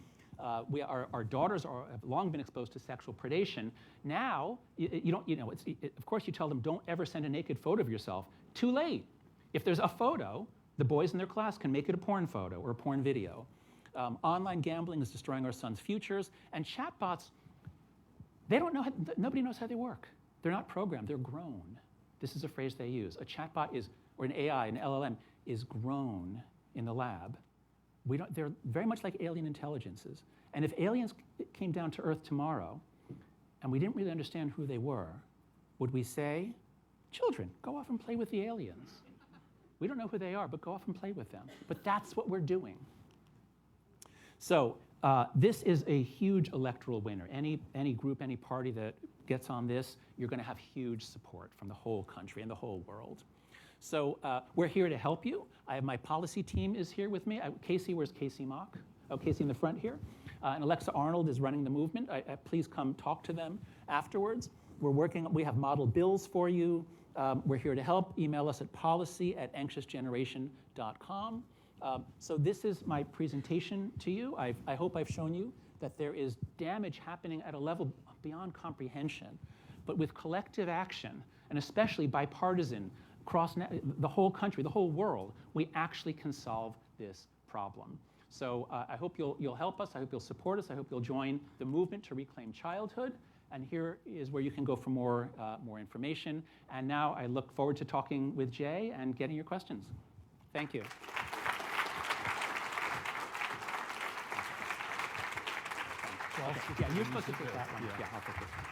Our daughters have long been exposed to sexual predation. Now, of course you tell them, don't ever send a naked photo of yourself. Too late. If there's a photo, the boys in their class can make it a porn photo or a porn video. Online gambling is destroying our sons' futures. And chatbots, nobody knows how they work. They're not programmed, they're grown. This is a phrase they use. A chatbot or an AI, an LLM, is grown in the lab. They're very much like alien intelligences. And if aliens came down to Earth tomorrow and we didn't really understand who they were, would we say, children, go off and play with the aliens? We don't know who they are, but go off and play with them. But that's what we're doing. So this is a huge electoral winner. Any group, any party that gets on this, you're going to have huge support from the whole country and the whole world. So we're here to help you. My policy team is here with me. Casey, where's Casey Mock? Oh, Casey in the front here. And Alexa Arnold is running the movement. Please come talk to them afterwards. We have model bills for you. We're here to help. Email us at policy@anxiousgeneration.com. So this is my presentation to you. I hope I've shown you that there is damage happening at a level beyond comprehension. But with collective action, and especially bipartisan, across the whole country, the whole world, we actually can solve this problem. So I hope you'll help us. I hope you'll support us. I hope you'll join the movement to reclaim childhood. And here is where you can go for more information. And now I look forward to talking with Jay and getting your questions. Thank you. Well, yeah, you're supposed to take that one. Yeah, I'll take this one.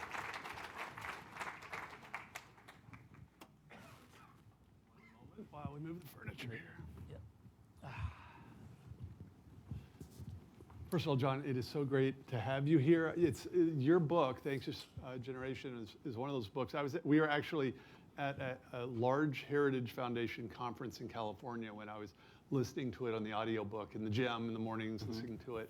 While we move the furniture here. First of all, John, it is so great to have you here. It's your book, The Anxious Generation, is one of those books. We were actually at a large Heritage Foundation conference in California when I was listening to it on the audiobook in the gym in the mornings, listening to it,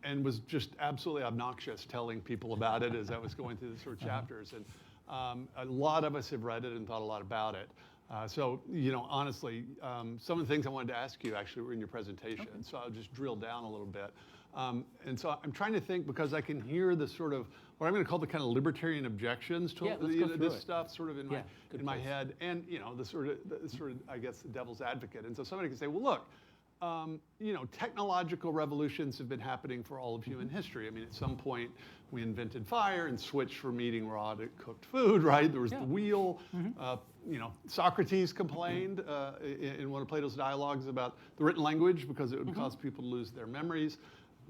and was just absolutely obnoxious telling people about it as I was going through the sort of chapters. And a lot of us have read it and thought a lot about it. So, honestly, some of the things I wanted to ask you actually were in your presentation. Okay. So I'll just drill down a little bit. And so I'm trying to think, because I can hear the sort of, what I'm going to call the kind of libertarian objections to this stuff sort of in my head. And, the sort of, I guess, the devil's advocate. And so somebody can say, well, look, technological revolutions have been happening for all of human history. I mean, at some point, we invented fire and switched from eating raw to cooked food, right? There was the wheel. Socrates complained in one of Plato's dialogues about the written language because it would cause people to lose their memories.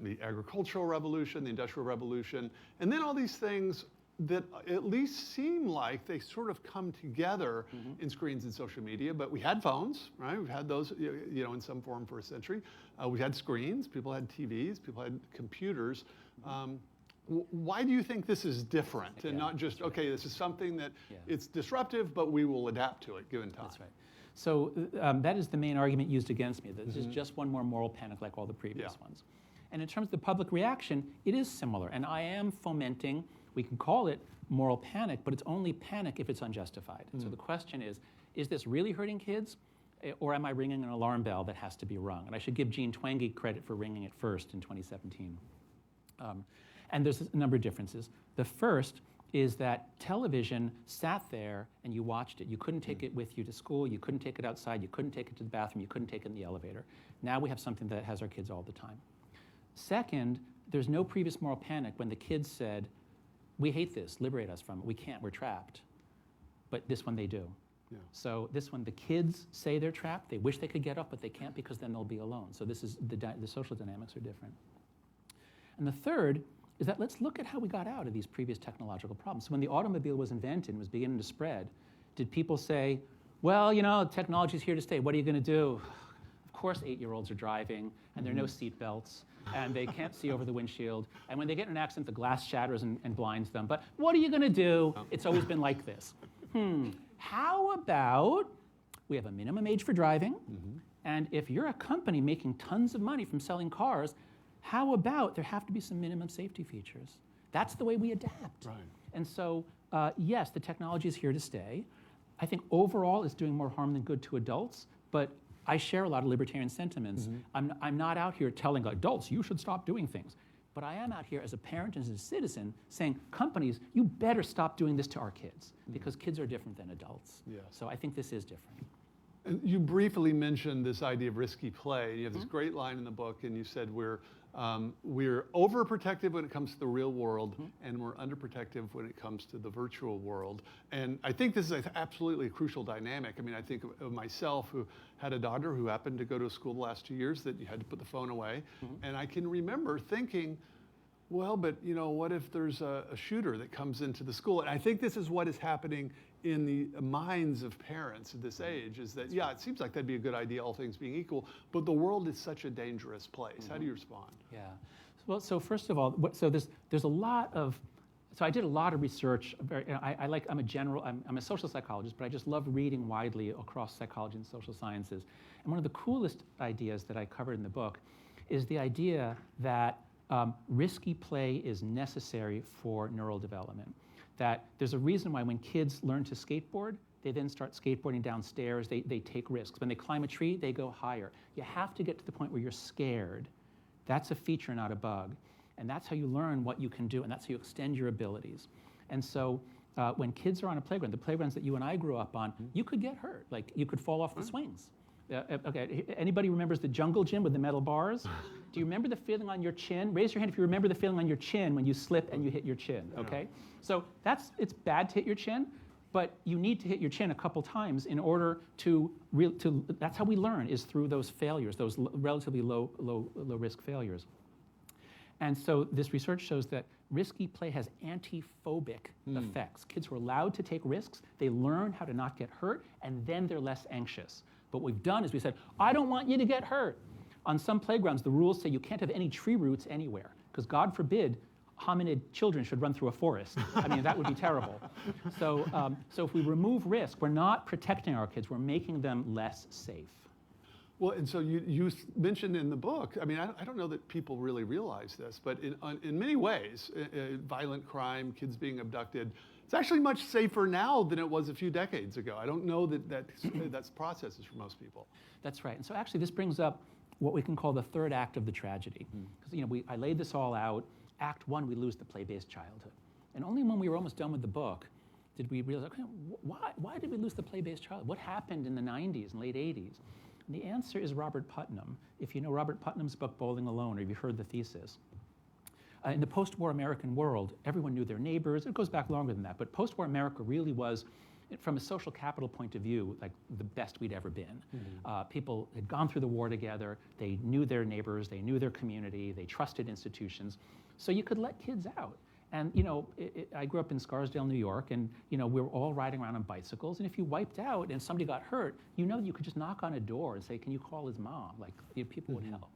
the agricultural revolution, the industrial revolution, and then all these things that at least seem like they sort of come together in screens and social media. But we had phones, right? We've had those, in some form for a century. We had screens, people had TVs, people had computers. Why do you think this is different and not just, okay, this is something that it's disruptive, but we will adapt to it given time? That's right. So that is the main argument used against me, that this is just one more moral panic like all the previous ones. And in terms of the public reaction, it is similar. And I am fomenting, we can call it moral panic, but it's only panic if it's unjustified. So the question is this really hurting kids? Or am I ringing an alarm bell that has to be rung? And I should give Jean Twenge credit for ringing it first in 2017. And there's a number of differences. The first is that television sat there and you watched it. You couldn't take it with you to school. You couldn't take it outside. You couldn't take it to the bathroom. You couldn't take it in the elevator. Now we have something that has our kids all the time. Second, there's no previous moral panic when the kids said, we hate this, liberate us from it. We can't, we're trapped. But this one they do. Yeah. So this one, the kids say they're trapped. They wish they could get up, but they can't because then they'll be alone. So this is the social dynamics are different. And the third is that let's look at how we got out of these previous technological problems. So when the automobile was invented and was beginning to spread, did people say, well, technology's here to stay. What are you going to do? Of course 8-year-olds are driving, and there are no seat belts, and they can't see over the windshield. And when they get in an accident, the glass shatters and blinds them. But what are you going to do? It's always been like this. How about we have a minimum age for driving, and if you're a company making tons of money from selling cars, how about there have to be some minimum safety features? That's the way we adapt. Right. And so, yes, the technology is here to stay. I think overall it's doing more harm than good to adults, but I share a lot of libertarian sentiments. I'm not out here telling adults, you should stop doing things. But I am out here as a parent and as a citizen saying, companies, you better stop doing this to our kids because kids are different than adults. Yes. So I think this is different. And you briefly mentioned this idea of risky play. You have this great line in the book, and you said we're overprotective when it comes to the real world, and we're underprotective when it comes to the virtual world. And I think this is absolutely a crucial dynamic. I mean, I think of myself, who had a daughter who happened to go to a school the last 2 years that you had to put the phone away. And I can remember thinking, well, but what if there's a shooter that comes into the school? And I think this is what is happening in the minds of parents at this age, is that, it seems like that'd be a good idea, all things being equal, but the world is such a dangerous place. How do you respond? Yeah. Well, so first of all, there's a lot of, so I did a lot of research. I'm a social psychologist, but I just love reading widely across psychology and social sciences. And one of the coolest ideas that I covered in the book is the idea that risky play is necessary for neural development. That there's a reason why when kids learn to skateboard, they then start skateboarding downstairs, they take risks. When they climb a tree, they go higher. You have to get to the point where you're scared. That's a feature, not a bug. And that's how you learn what you can do, and that's how you extend your abilities. And so when kids are on a playground, the playgrounds that you and I grew up on, you could get hurt. Like you could fall off the swings. Okay, anybody remembers the jungle gym with the metal bars? Do you remember the feeling on your chin? Raise your hand if you remember the feeling on your chin when you slip and you hit your chin, okay? So it's bad to hit your chin, but you need to hit your chin a couple times in order to that's how we learn, is through those failures, those relatively low risk failures. And so this research shows that risky play has anti-phobic effects. Kids who are allowed to take risks, they learn how to not get hurt, and then they're less anxious. But what we've done is we said, I don't want you to get hurt. On some playgrounds, the rules say you can't have any tree roots anywhere, because God forbid hominid children should run through a forest. I mean, that would be terrible. So if we remove risk, we're not protecting our kids, we're making them less safe. Well, and so you mentioned in the book, I mean, I don't know that people really realize this, but in many ways, violent crime, kids being abducted, it's actually much safer now than it was a few decades ago. I don't know that's processes for most people. That's right. And so actually this brings up what we can call the third act of the tragedy. Because I laid this all out. Act 1, we lose the play-based childhood. And only when we were almost done with the book did we realize, okay, why did we lose the play-based childhood? What happened in the 90s and late 80s? And the answer is Robert Putnam. If you know Robert Putnam's book, Bowling Alone, or if you've heard the thesis. In the post-war American world, everyone knew their neighbors. It goes back longer than that, but post-war America really was from a social capital point of view, like the best we'd ever been. People had gone through the war together. They knew their neighbors. They knew their community. They trusted institutions. So you could let kids out. And I grew up in Scarsdale, New York, and we were all riding around on bicycles. And if you wiped out and somebody got hurt, you could just knock on a door and say, "Can you call his mom?" Like people would help.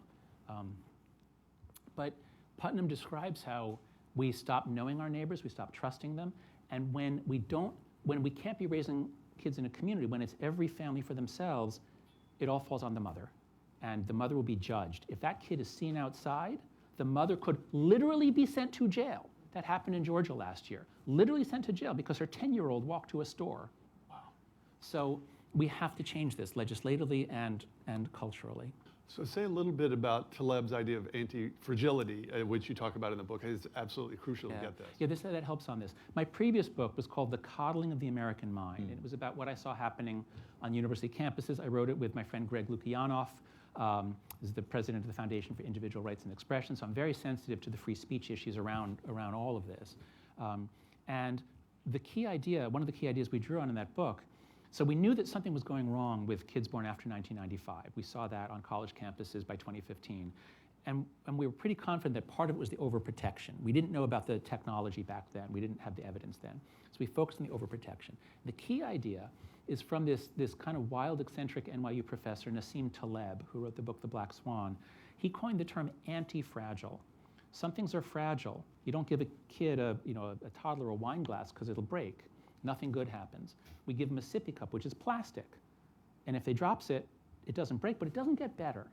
But Putnam describes how we stop knowing our neighbors, we stop trusting them, and when we can't be raising kids in a community, when it's every family for themselves, it all falls on the mother, and the mother will be judged. If that kid is seen outside, the mother could literally be sent to jail. That happened in Georgia last year. Literally sent to jail because her 10-year-old walked to a store. Wow. So we have to change this legislatively and culturally. So say a little bit about Taleb's idea of anti-fragility, which you talk about in the book. It's absolutely crucial to get this. Yeah, that helps on this. My previous book was called The Coddling of the American Mind. It was about what I saw happening on university campuses. I wrote it with my friend Greg Lukianoff, who's the president of the Foundation for Individual Rights and Expression. So I'm very sensitive to the free speech issues around all of this. And the key idea, one of the key ideas we drew on in that book, so we knew that something was going wrong with kids born after 1995. We saw that on college campuses by 2015. And we were pretty confident that part of it was the overprotection. We didn't know about the technology back then. We didn't have the evidence then. So we focused on the overprotection. The key idea is from this kind of wild, eccentric NYU professor, Nassim Taleb, who wrote the book The Black Swan. He coined the term anti-fragile. Some things are fragile. You don't give a kid, a toddler, a wine glass because it'll break. Nothing good happens. We give them a sippy cup, which is plastic. And if they drops it, it doesn't break, but it doesn't get better.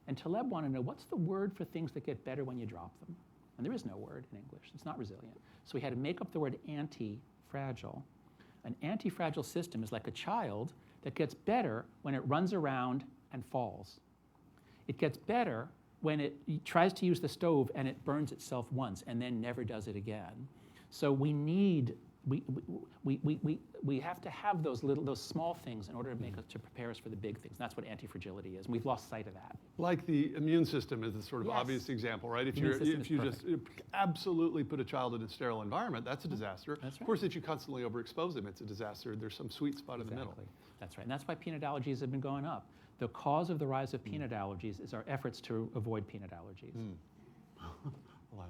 And Taleb wanted to know, what's the word for things that get better when you drop them? And there is no word in English. It's not resilient. So we had to make up the word anti-fragile. An anti-fragile system is like a child that gets better when it runs around and falls. It gets better when it tries to use the stove and it burns itself once and then never does it again. So we have to have those small things in order to prepare us for the big things. And that's what anti-fragility is. And we've lost sight of that. Like the immune system is the sort of obvious example, right? If you just absolutely put a child in a sterile environment, that's a disaster. That's right. Of course, if you constantly overexpose them, it's a disaster. There's some sweet spot in the middle. That's right. And that's why peanut allergies have been going up. The cause of the rise of peanut allergies is our efforts to avoid peanut allergies. Alas.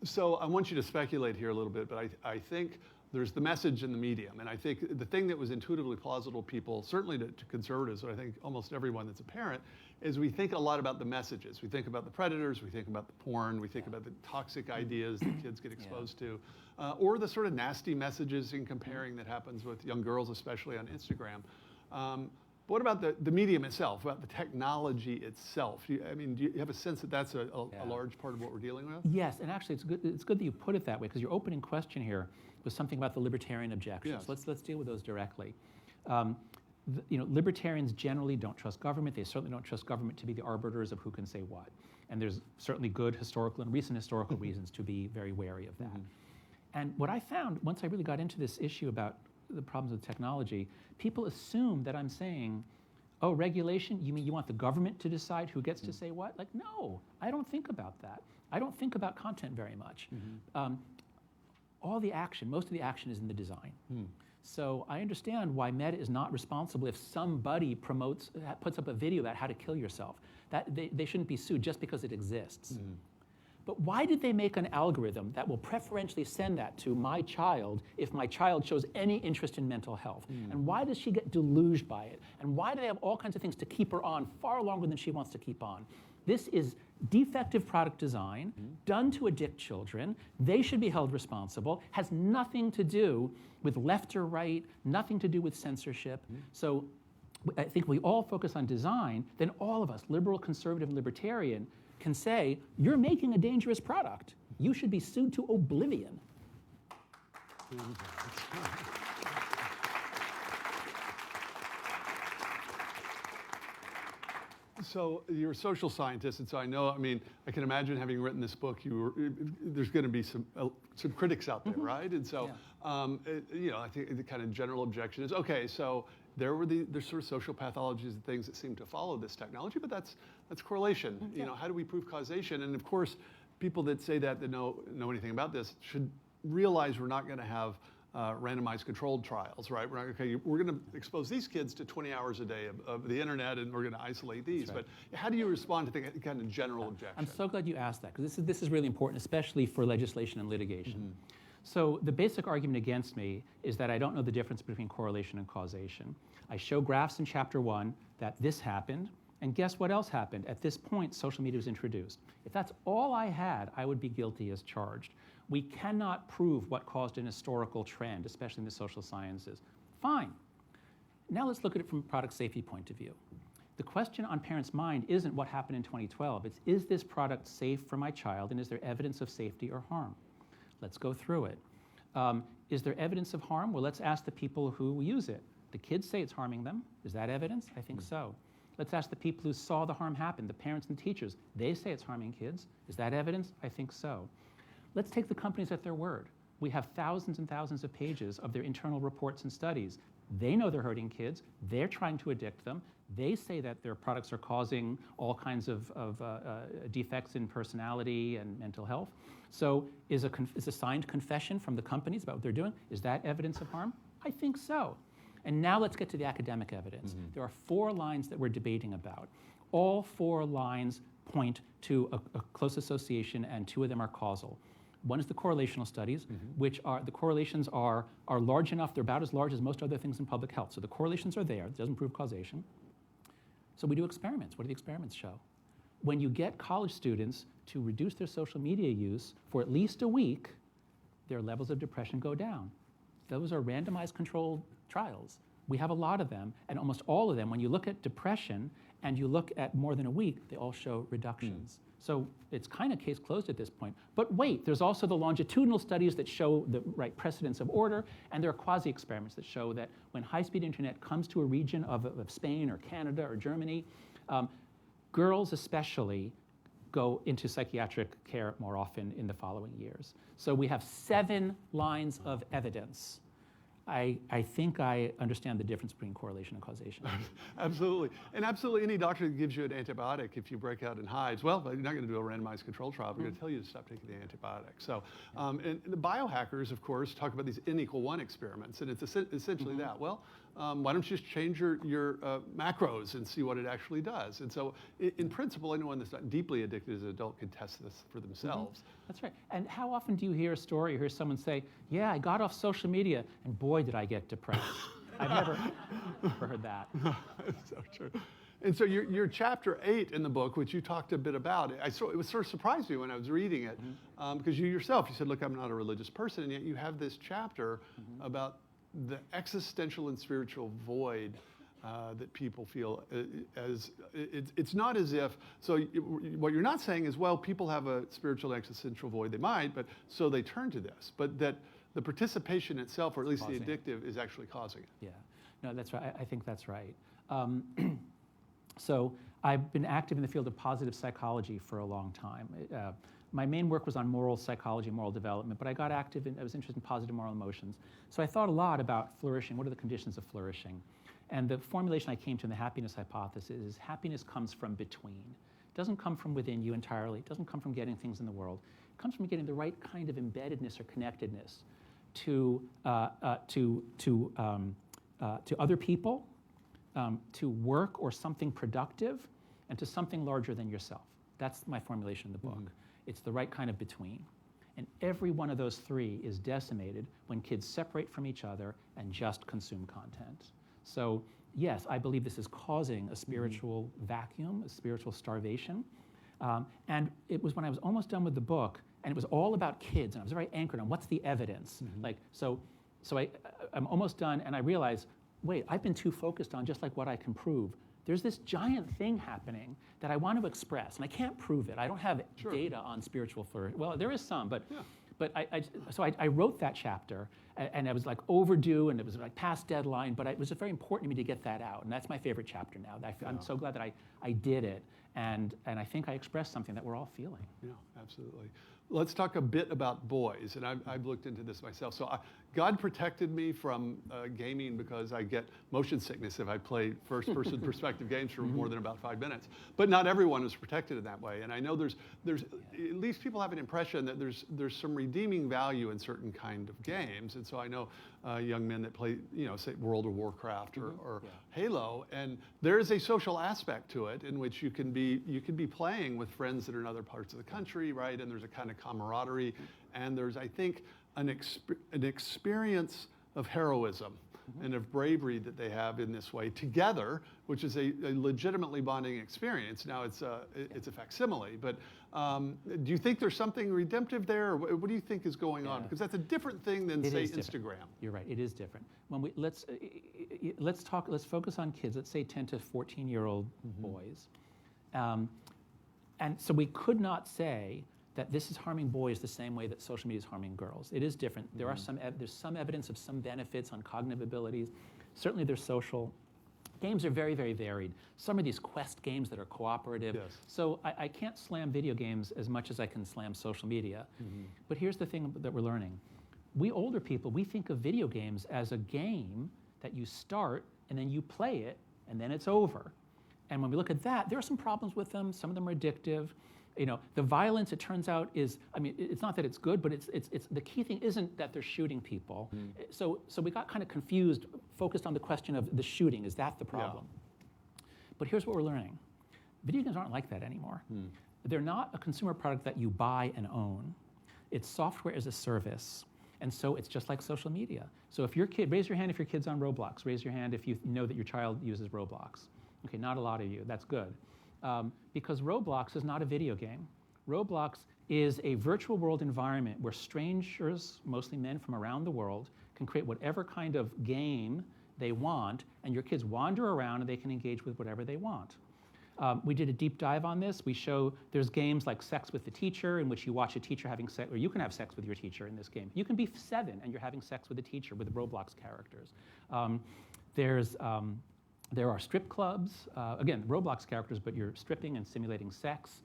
So I want you to speculate here a little bit, but I think there's the message in the medium. And I think the thing that was intuitively plausible to people, certainly to conservatives, but I think almost everyone that's a parent, is we think a lot about the messages. We think about the predators, we think about the porn, we think about the toxic ideas that kids get exposed to, or the sort of nasty messages in comparing that happens with young girls, especially on Instagram. What about the medium itself, about the technology itself? Do you have a sense that that's a large part of what we're dealing with? Yes, and actually it's good that you put it that way, because your opening question here was something about the libertarian objections. Yes. Let's deal with those directly. Libertarians generally don't trust government. They certainly don't trust government to be the arbiters of who can say what. And there's certainly good historical and recent historical reasons to be very wary of that. And what I found, once I really got into this issue about the problems with technology, people assume that I'm saying, oh, regulation, you mean you want the government to decide who gets to say what? Like, no, I don't think about that. I don't think about content very much. Most of the action is in the design. So I understand why Meta is not responsible if somebody puts up a video about how to kill yourself. That they shouldn't be sued just because it exists. But why did they make an algorithm that will preferentially send that to my child if my child shows any interest in mental health? And why does she get deluged by it? And why do they have all kinds of things to keep her on far longer than she wants to keep on? This is defective product design done to addict children. They should be held responsible. Has nothing to do with left or right, nothing to do with censorship. So I think we all focus on design, then all of us, liberal, conservative, and libertarian, can say, you're making a dangerous product. You should be sued to oblivion. So you're a social scientist, and so I can imagine having written this book, there's going to be some critics out there, right? And so, I think the kind of general objection is, okay, so there's sort of social pathologies and things that seem to follow this technology, but that's correlation. How do we prove causation? And of course, people that say that know anything about this should realize we're not going to have randomized controlled trials, right? We're like, okay, we're going to expose these kids to 20 hours a day of the internet, and we're going to isolate these. Right. But how do you respond to the kind of general objection? I'm so glad you asked that, because this is really important, especially for legislation and litigation. So the basic argument against me is that I don't know the difference between correlation and causation. I show graphs in chapter 1 that this happened, and guess what else happened? At this point, social media was introduced. If that's all I had, I would be guilty as charged. We cannot prove what caused an historical trend, especially in the social sciences. Fine. Now let's look at it from a product safety point of view. The question on parents' mind isn't what happened in 2012. It's, is this product safe for my child, and is there evidence of safety or harm? Let's go through it. Is there evidence of harm? Well, let's ask the people who use it. The kids say it's harming them. Is that evidence? I think so. Let's ask the people who saw the harm happen, the parents and teachers. They say it's harming kids. Is that evidence? I think so. Let's take the companies at their word. We have thousands and thousands of pages of their internal reports and studies. They know they're hurting kids. They're trying to addict them. They say that their products are causing all kinds of defects in personality and mental health. So is a signed confession from the companies about what they're doing, is that evidence of harm? I think so. And now let's get to the academic evidence. There are 4 lines that we're debating about. All 4 lines point to a close association, and 2 of them are causal. One is the correlational studies, which are, the correlations are large enough, they're about as large as most other things in public health. So the correlations are there, it doesn't prove causation. So we do experiments. What do the experiments show? When you get college students to reduce their social media use for at least a week, their levels of depression go down. Those are randomized controlled trials. We have a lot of them, and almost all of them, when you look at depression and you look at more than a week, they all show reductions. So it's kind of case closed at this point. But wait, there's also the longitudinal studies that show the right precedence of order, and there are quasi-experiments that show that when high-speed internet comes to a region of Spain or Canada or Germany, girls especially go into psychiatric care more often in the following years. So we have 7 lines of evidence. I think I understand the difference between correlation and causation. Absolutely. And absolutely any doctor that gives you an antibiotic if you break out in hives, well, you're not going to do a randomized control trial. We're going to tell you to stop taking the antibiotic. So, and the biohackers, of course, talk about these N=1 experiments, and it's essentially that. Well, why don't you just change your macros and see what it actually does? And so, in principle, anyone that's not deeply addicted as an adult can test this for themselves. That's right. And how often do you hear a story or hear someone say, yeah, I got off social media, and boy, did I get depressed. I've never heard that. That's so true. And so your chapter 8 in the book, which you talked a bit about, it was sort of surprised me when I was reading it, because you yourself, you said, look, I'm not a religious person, and yet you have this chapter about the existential and spiritual void that people feel as, it's not as if, so what you're not saying is, well, people have a spiritual existential void, they might, but so they turn to this, but that the participation itself, or at least the addictive, is actually causing it. Yeah, no, that's right. I think that's right. So I've been active in the field of positive psychology for a long time. My main work was on moral psychology, moral development, but I got active I was interested in positive moral emotions. So I thought a lot about flourishing. What are the conditions of flourishing? And the formulation I came to in the happiness hypothesis is happiness comes from between. It doesn't come from within you entirely. It doesn't come from getting things in the world. It comes from getting the right kind of embeddedness or connectedness to other people, to work or something productive, and to something larger than yourself. That's my formulation in the book. It's the right kind of between. And every one of those 3 is decimated when kids separate from each other and just consume content. So yes, I believe this is causing a spiritual vacuum, a spiritual starvation. And it was when I was almost done with the book, and it was all about kids, and I was very anchored on what's the evidence. Like, so I'm almost done, and I realized, wait, I've been too focused on just like what I can prove. There's this giant thing happening that I want to express, and I can't prove it. I don't have data on spiritual flourishing. Well, there is some, but I wrote that chapter, and I was like overdue, and it was like past deadline, but it was very important to me to get that out, and that's my favorite chapter now. I'm so glad that I did it, and I think I expressed something that we're all feeling. Yeah, absolutely. Let's talk a bit about boys, and I've looked into this myself. So God protected me from gaming because I get motion sickness if I play first-person perspective games for more than about 5 minutes. But not everyone is protected in that way. And I know there's at least people have an impression that there's some redeeming value in certain kind of games. And so I know young men that play, say World of Warcraft or Halo, and there is a social aspect to it in which you can be playing with friends that are in other parts of the country, right? And there's a kind of camaraderie, and there's, I think, an experience of heroism and of bravery that they have in this way together, which is a legitimately bonding experience. Now it's a facsimile, but do you think there's something redemptive there? Or what do you think is going on? Because that's a different thing than, say, Instagram. You're right, it is different. When let's focus on kids, let's say 10 to 14-year-old boys. And so we could not say that this is harming boys the same way that social media is harming girls. It is different. There are there's some evidence of some benefits on cognitive abilities. Certainly there's social. Games are very, very varied. Some of these quest games that are cooperative. Yes. So I can't slam video games as much as I can slam social media. But here's the thing that we're learning. We older people, we think of video games as a game that you start and then you play it and then it's over. And when we look at that, there are some problems with them. Some of them are addictive. The violence, it turns out, is, it's not that it's good, but it's the key thing isn't that they're shooting people. So we got kind of confused, focused on the question of the shooting. Is that the problem? Yeah. But here's what we're learning. Video games aren't like that anymore. They're not a consumer product that you buy and own. It's software as a service. And so it's just like social media. So if your kid, raise your hand if your kid's on Roblox. Raise your hand if you know that your child uses Roblox. Okay, not a lot of you. That's good. Because Roblox is not a video game. Roblox is a virtual world environment where strangers, mostly men from around the world, can create whatever kind of game they want, and your kids wander around and they can engage with whatever they want. We did a deep dive on this. We show there's games like Sex with the Teacher, in which you watch a teacher having sex, or you can have sex with your teacher in this game. You can be 7 and you're having sex with a teacher with Roblox characters. There are strip clubs, again, Roblox characters, but you're stripping and simulating sex.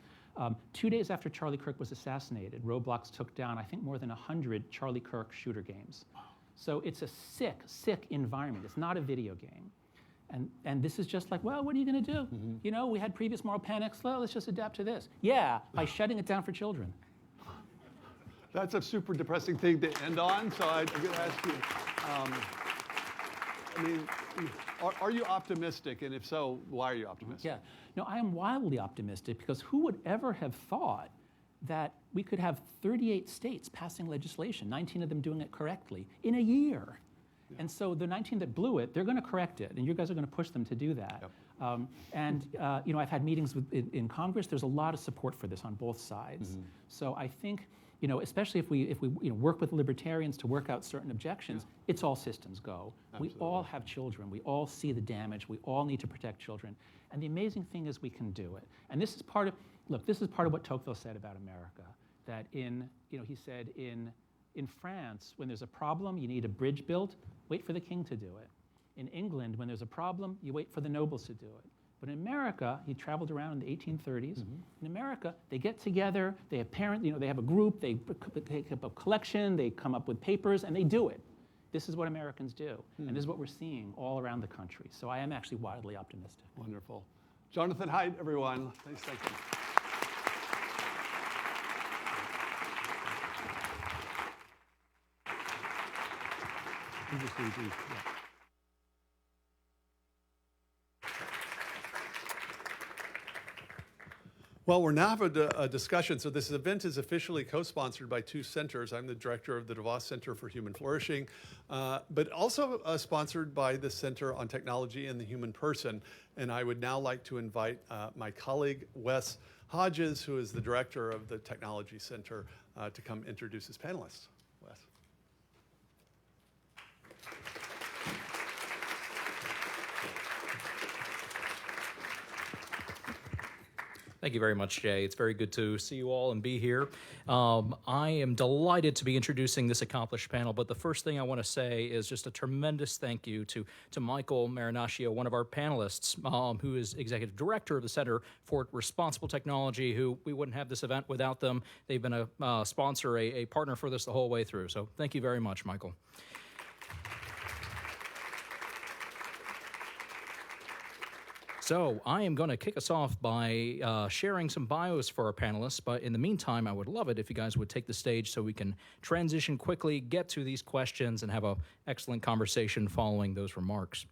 2 days after Charlie Kirk was assassinated, Roblox took down, I think, more than 100 Charlie Kirk shooter games. So it's a sick, sick environment. It's not a video game. And this is just like, well, what are you going to do? We had previous moral panics. Well, let's just adapt to this. Yeah, by shutting it down for children. That's a super depressing thing to end on, so I'm going to ask you, are you optimistic? And if so, why are you optimistic? Yeah. No, I am wildly optimistic because who would ever have thought that we could have 38 states passing legislation, 19 of them doing it correctly, in a year? Yeah. And so the 19 that blew it, they're going to correct it, and you guys are going to push them to do that. Yep. I've had meetings in Congress. There's a lot of support for this on both sides. So I think, especially if we work with libertarians to work out certain objections, it's all systems go. Absolutely. We all have children. We all see the damage. We all need to protect children. And the amazing thing is we can do it. And this is part of what Tocqueville said about America, that he said in France, when there's a problem, you need a bridge built, wait for the king to do it. In England, when there's a problem, you wait for the nobles to do it. But in America, he traveled around in the 1830s. In America, they get together, they have they have a group, they pick up a collection, they come up with papers, and they do it. This is what Americans do, and this is what we're seeing all around the country. So I am actually wildly optimistic. Wonderful. Jonathan Haidt, everyone. Thank you. Well, we're now having a discussion. So this event is officially co-sponsored by 2 centers. I'm the director of the DeVos Center for Human Flourishing, but also sponsored by the Center on Technology and the Human Person. And I would now like to invite my colleague, Wes Hodges, who is the director of the Technology Center, to come introduce his panelists. Wes. Thank you very much, Jay. It's very good to see you all and be here. I am delighted to be introducing this accomplished panel, but the first thing I want to say is just a tremendous thank you to Michael Marinaccio, one of our panelists, who is Executive Director of the Center for Responsible Technology, who we wouldn't have this event without them. They've been a sponsor, a partner for this the whole way through. So thank you very much, Michael. So I am going to kick us off by sharing some bios for our panelists, but in the meantime, I would love it if you guys would take the stage so we can transition quickly, get to these questions, and have an excellent conversation following those remarks.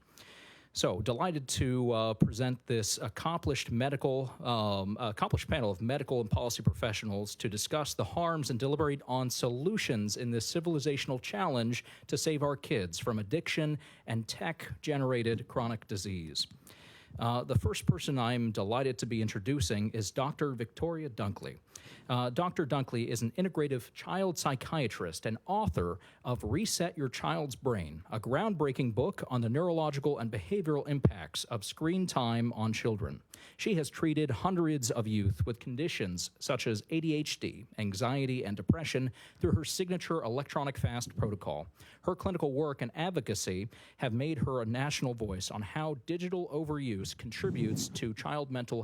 So delighted to present this accomplished panel of medical and policy professionals to discuss the harms and deliberate on solutions in this civilizational challenge to save our kids from addiction and tech-generated chronic disease. The first person I'm delighted to be introducing is Dr. Victoria Dunkley. Dr. Dunkley is an integrative child psychiatrist and author of Reset Your Child's Brain, a groundbreaking book on the neurological and behavioral impacts of screen time on children. She has treated hundreds of youth with conditions such as ADHD, anxiety, and depression through her signature electronic fast protocol. Her clinical work and advocacy have made her a national voice on how digital overuse contributes to the child mental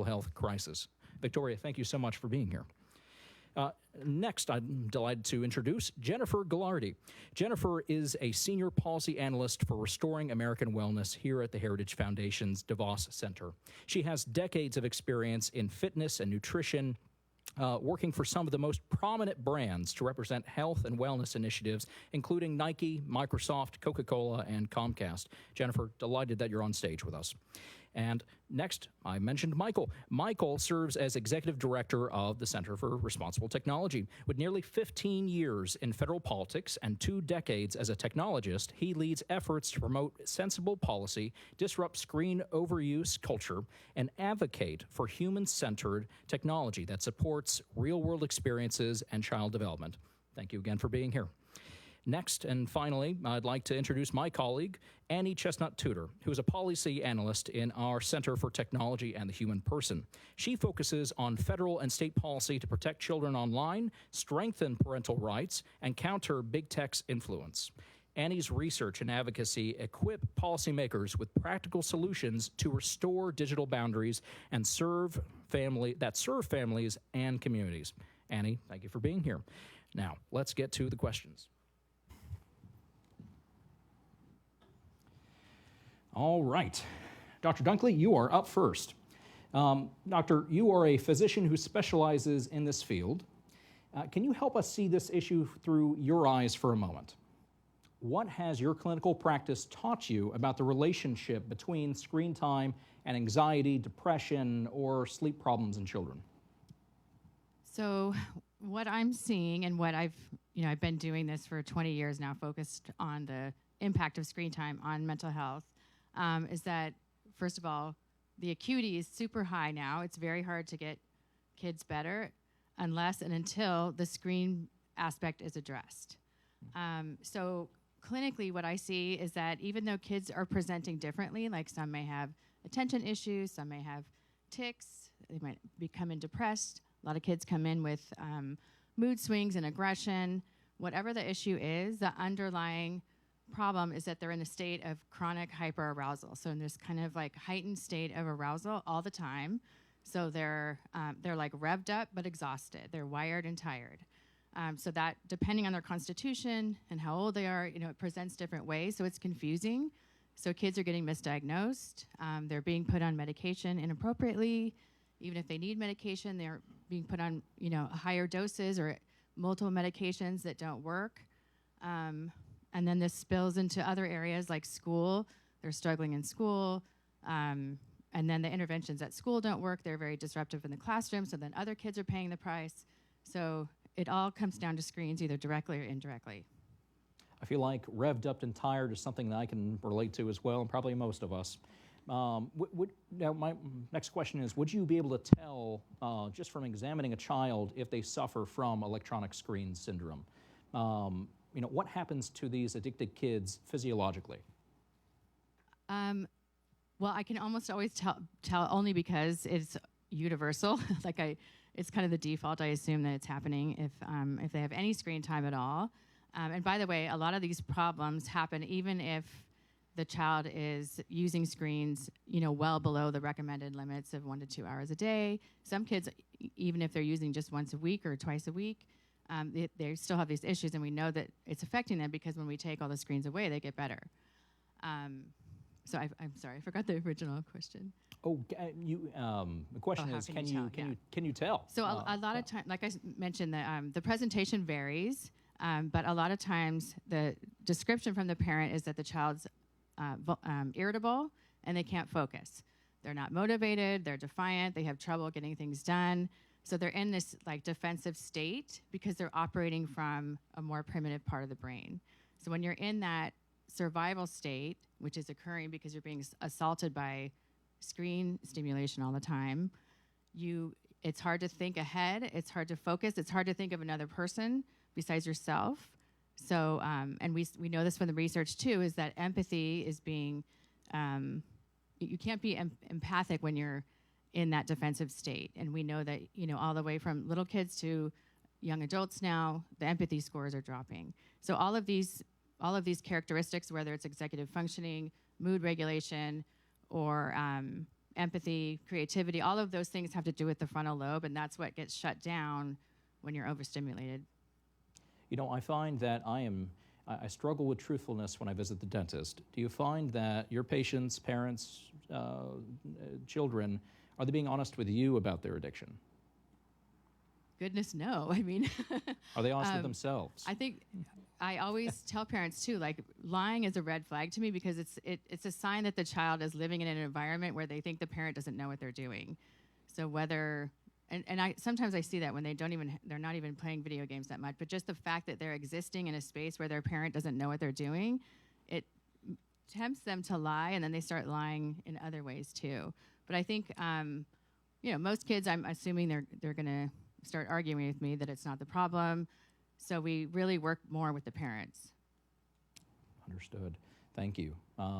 health crisis. Victoria, thank you so much for being here. Next, I'm delighted to introduce Jennifer Gallardi. Jennifer is a senior policy analyst for Restoring American Wellness here at the Heritage Foundation's DeVos Center. She has decades of experience in fitness and nutrition, working for some of the most prominent brands to represent health and wellness initiatives, including Nike, Microsoft, Coca-Cola, and Comcast. Jennifer, delighted that you're on stage with us. And next, I mentioned Michael. Michael serves as Executive Director of the Center for Responsible Technology. With nearly 15 years in federal politics and 2 decades as a technologist, he leads efforts to promote sensible policy, disrupt screen overuse culture, and advocate for human-centered technology that supports real-world experiences and child development. Thank you again for being here. Next, and finally, I'd like to introduce my colleague, Annie Chestnut-Tudor, who is a policy analyst in our Center for Technology and the Human Person. She focuses on federal and state policy to protect children online, strengthen parental rights, and counter big tech's influence. Annie's research and advocacy equip policymakers with practical solutions to restore digital boundaries and serve families and communities. Annie, thank you for being here. Now, let's get to the questions. All right. Dr. Dunkley, you are up first. Doctor, you are a physician who specializes in this field. Can you help us see this issue through your eyes for a moment? What has your clinical practice taught you about the relationship between screen time and anxiety, depression, or sleep problems in children? So what I'm seeing and what I've been doing this for 20 years now, focused on the impact of screen time on mental health, is that, first of all, the acuity is super high now. It's very hard to get kids better unless and until the screen aspect is addressed. So clinically, what I see is that even though kids are presenting differently, like some may have attention issues, some may have tics, they might become depressed. A lot of kids come in with mood swings and aggression. Whatever the issue is, the underlying problem is that they're in a state of chronic hyperarousal. So in this kind of like heightened state of arousal all the time. So they're like revved up but exhausted. They're wired and tired. So that, depending on their constitution and how old they are, it presents different ways. So it's confusing. So kids are getting misdiagnosed. They're being put on medication inappropriately. Even if they need medication, they're being put on, higher doses or multiple medications that don't work. And then this spills into other areas like school. They're struggling in school. And then the interventions at school don't work. They're very disruptive in the classroom. So then other kids are paying the price. So it all comes down to screens, either directly or indirectly. I feel like revved up and tired is something that I can relate to as well, and probably most of us. Now, my next question is, would you be able to tell, just from examining a child, if they suffer from electronic screen syndrome? What happens to these addicted kids physiologically? Well, I can almost always tell only because it's universal. It's kind of the default. I assume that it's happening if they have any screen time at all. And by the way, a lot of these problems happen even if the child is using screens, well below the recommended limits of 1 to 2 hours a day. Some kids, even if they're using just once a week or twice a week, they still have these issues, and we know that it's affecting them because when we take all the screens away, they get better. So I'm sorry, I forgot the original question. Oh, the question is, can you tell? So a lot of times, like I mentioned, the presentation varies, but a lot of times the description from the parent is that the child's irritable and they can't focus. They're not motivated, they're defiant, they have trouble getting things done. So they're in this defensive state because they're operating from a more primitive part of the brain. So when you're in that survival state, which is occurring because you're being assaulted by screen stimulation all the time, it's hard to think ahead, it's hard to focus, it's hard to think of another person besides yourself. So, and we know this from the research too, is that empathy is being, you can't be empathic when you're in that defensive state. And we know that, all the way from little kids to young adults now, the empathy scores are dropping. So all of these characteristics, whether it's executive functioning, mood regulation, or empathy, creativity, all of those things have to do with the frontal lobe, and that's what gets shut down when you're overstimulated. I find that I struggle with truthfulness when I visit the dentist. Do you find that your patients, parents, children, are they being honest with you about their addiction? Goodness, no. I mean, are they honest with themselves? I think I always tell parents too, lying is a red flag to me because it's a sign that the child is living in an environment where they think the parent doesn't know what they're doing. So whether and sometimes I see that when they're not even playing video games that much, but just the fact that they're existing in a space where their parent doesn't know what they're doing, it tempts them to lie, and then they start lying in other ways too. But I think, most kids, I'm assuming they're going to start arguing with me that it's not the problem. So we really work more with the parents. Understood. Thank you.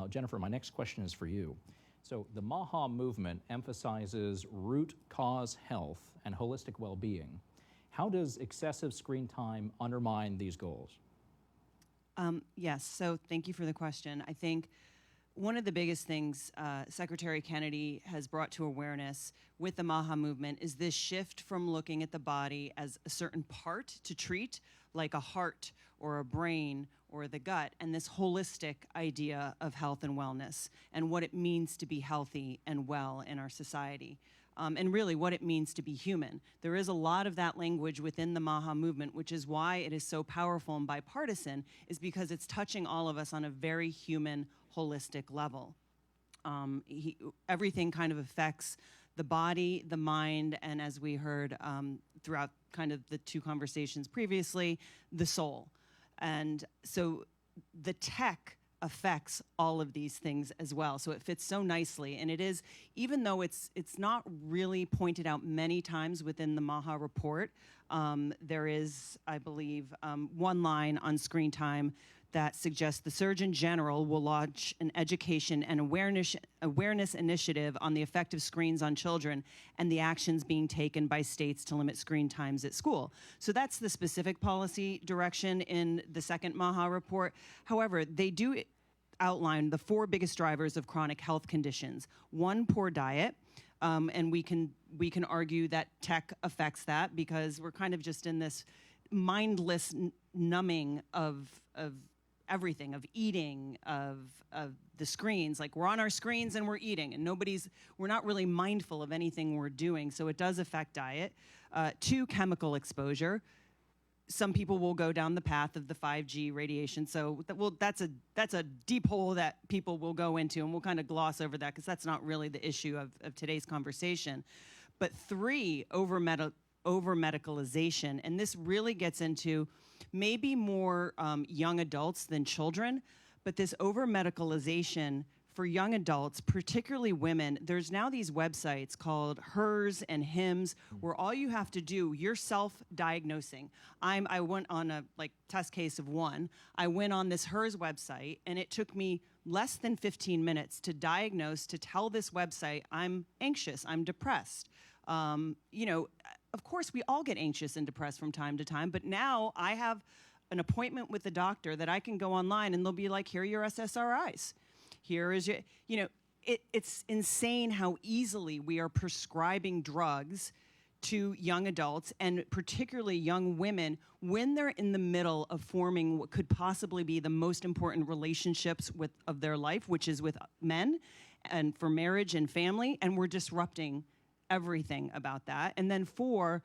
Jennifer, my next question is for you. So the MAHA movement emphasizes root cause health and holistic well-being. How does excessive screen time undermine these goals? Yes, so thank you for the question. I think one of the biggest things Secretary Kennedy has brought to awareness with the MAHA movement is this shift from looking at the body as a certain part to treat, like a heart or a brain or the gut, and this holistic idea of health and wellness and what it means to be healthy and well in our society. And really what it means to be human. There is a lot of that language within the MAHA movement, which is why it is so powerful and bipartisan, is because it's touching all of us on a very human, holistic level. Everything kind of affects the body, the mind, and as we heard throughout kind of the two conversations previously, the soul. And so the tech affects all of these things as well. So it fits so nicely. And it is, even though it's not really pointed out many times within the MAHA report, there is, I believe, one line on screen time that suggests the Surgeon General will launch an education and awareness initiative on the effect of screens on children and the actions being taken by states to limit screen times at school. So that's the specific policy direction in the second MAHA report. However, they do outline the 4 biggest drivers of chronic health conditions. 1, poor diet. And we can argue that tech affects that because we're kind of just in this mindless numbing of everything, of eating, of the screens. Like, we're on our screens and we're eating, and we're not really mindful of anything we're doing, so it does affect diet. 2, chemical exposure. Some people will go down the path of the 5G radiation, so that's a deep hole that people will go into, and we'll kind of gloss over that because that's not really the issue of today's conversation. But 3, over-medicalization, and this really gets into maybe more young adults than children, but this over-medicalization for young adults, particularly women, there's now these websites called Hers and Hims, where all you have to do, you're self-diagnosing. I went on a test case of 1. I went on this Hers website, and it took me less than 15 minutes to diagnose, to tell this website, I'm anxious, I'm depressed. You know, of course, we all get anxious and depressed from time to time, but now I have an appointment with the doctor that I can go online and they'll be like, here are your SSRIs. Here is your, you know, it's insane how easily we are prescribing drugs to young adults, and particularly young women, when they're in the middle of forming what could possibly be the most important relationships of their life, which is with men and for marriage and family, and we're disrupting everything about that. And then four,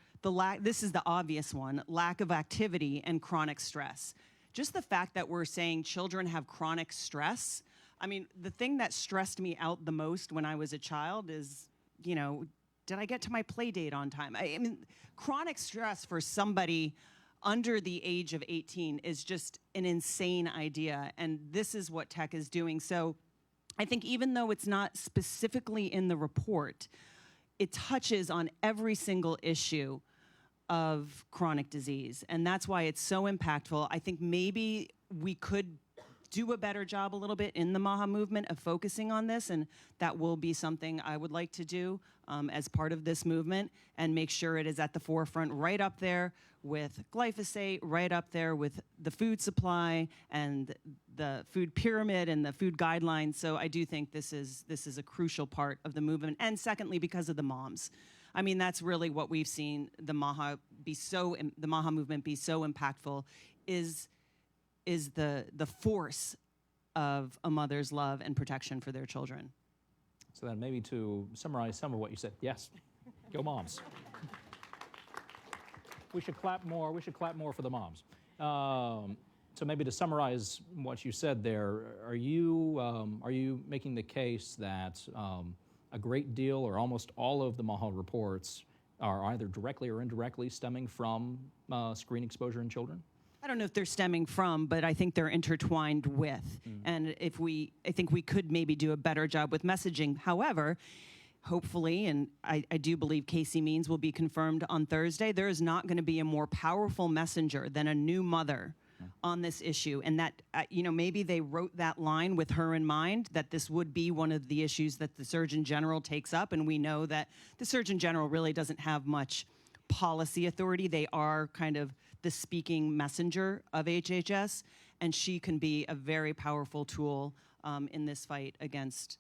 this is the obvious one, lack of activity and chronic stress. Just the fact that we're saying children have chronic stress. I mean, the thing that stressed me out the most when I was a child is, you know, did I get to my play date on time? I mean, chronic stress for somebody under the age of 18 is just an insane idea, and this is what tech is doing. So I think even though it's not specifically in the report, it touches on every single issue of chronic disease, and that's why it's so impactful. I think maybe we could do a better job a little bit in the MAHA movement of focusing on this, and that will be something I would like to do as part of this movement, and make sure it is at the forefront, right up there with glyphosate, right up there with the food supply and the food pyramid and the food guidelines. So I do think this is a crucial part of the movement. And secondly, because of the moms. I mean, that's really what we've seen the MAHA movement be so impactful, is the force of a mother's love and protection for their children. So then maybe to summarize some of what you said, yes, go moms. We should clap more. We should clap more for the moms. So maybe to summarize what you said there, are you making the case that a great deal or almost all of the MAHA reports are either directly or indirectly stemming from screen exposure in children? I don't know if they're stemming from, but I think they're intertwined with. And I think we could maybe do a better job with messaging. However, hopefully, and I do believe Casey Means will be confirmed on Thursday, there is not going to be a more powerful messenger than a new mother on this issue. And that, you know, maybe they wrote that line with her in mind, that this would be one of the issues that the Surgeon General takes up. And we know that the Surgeon General really doesn't have much policy authority. They are kind of the speaking messenger of HHS, and she can be a very powerful tool in this fight against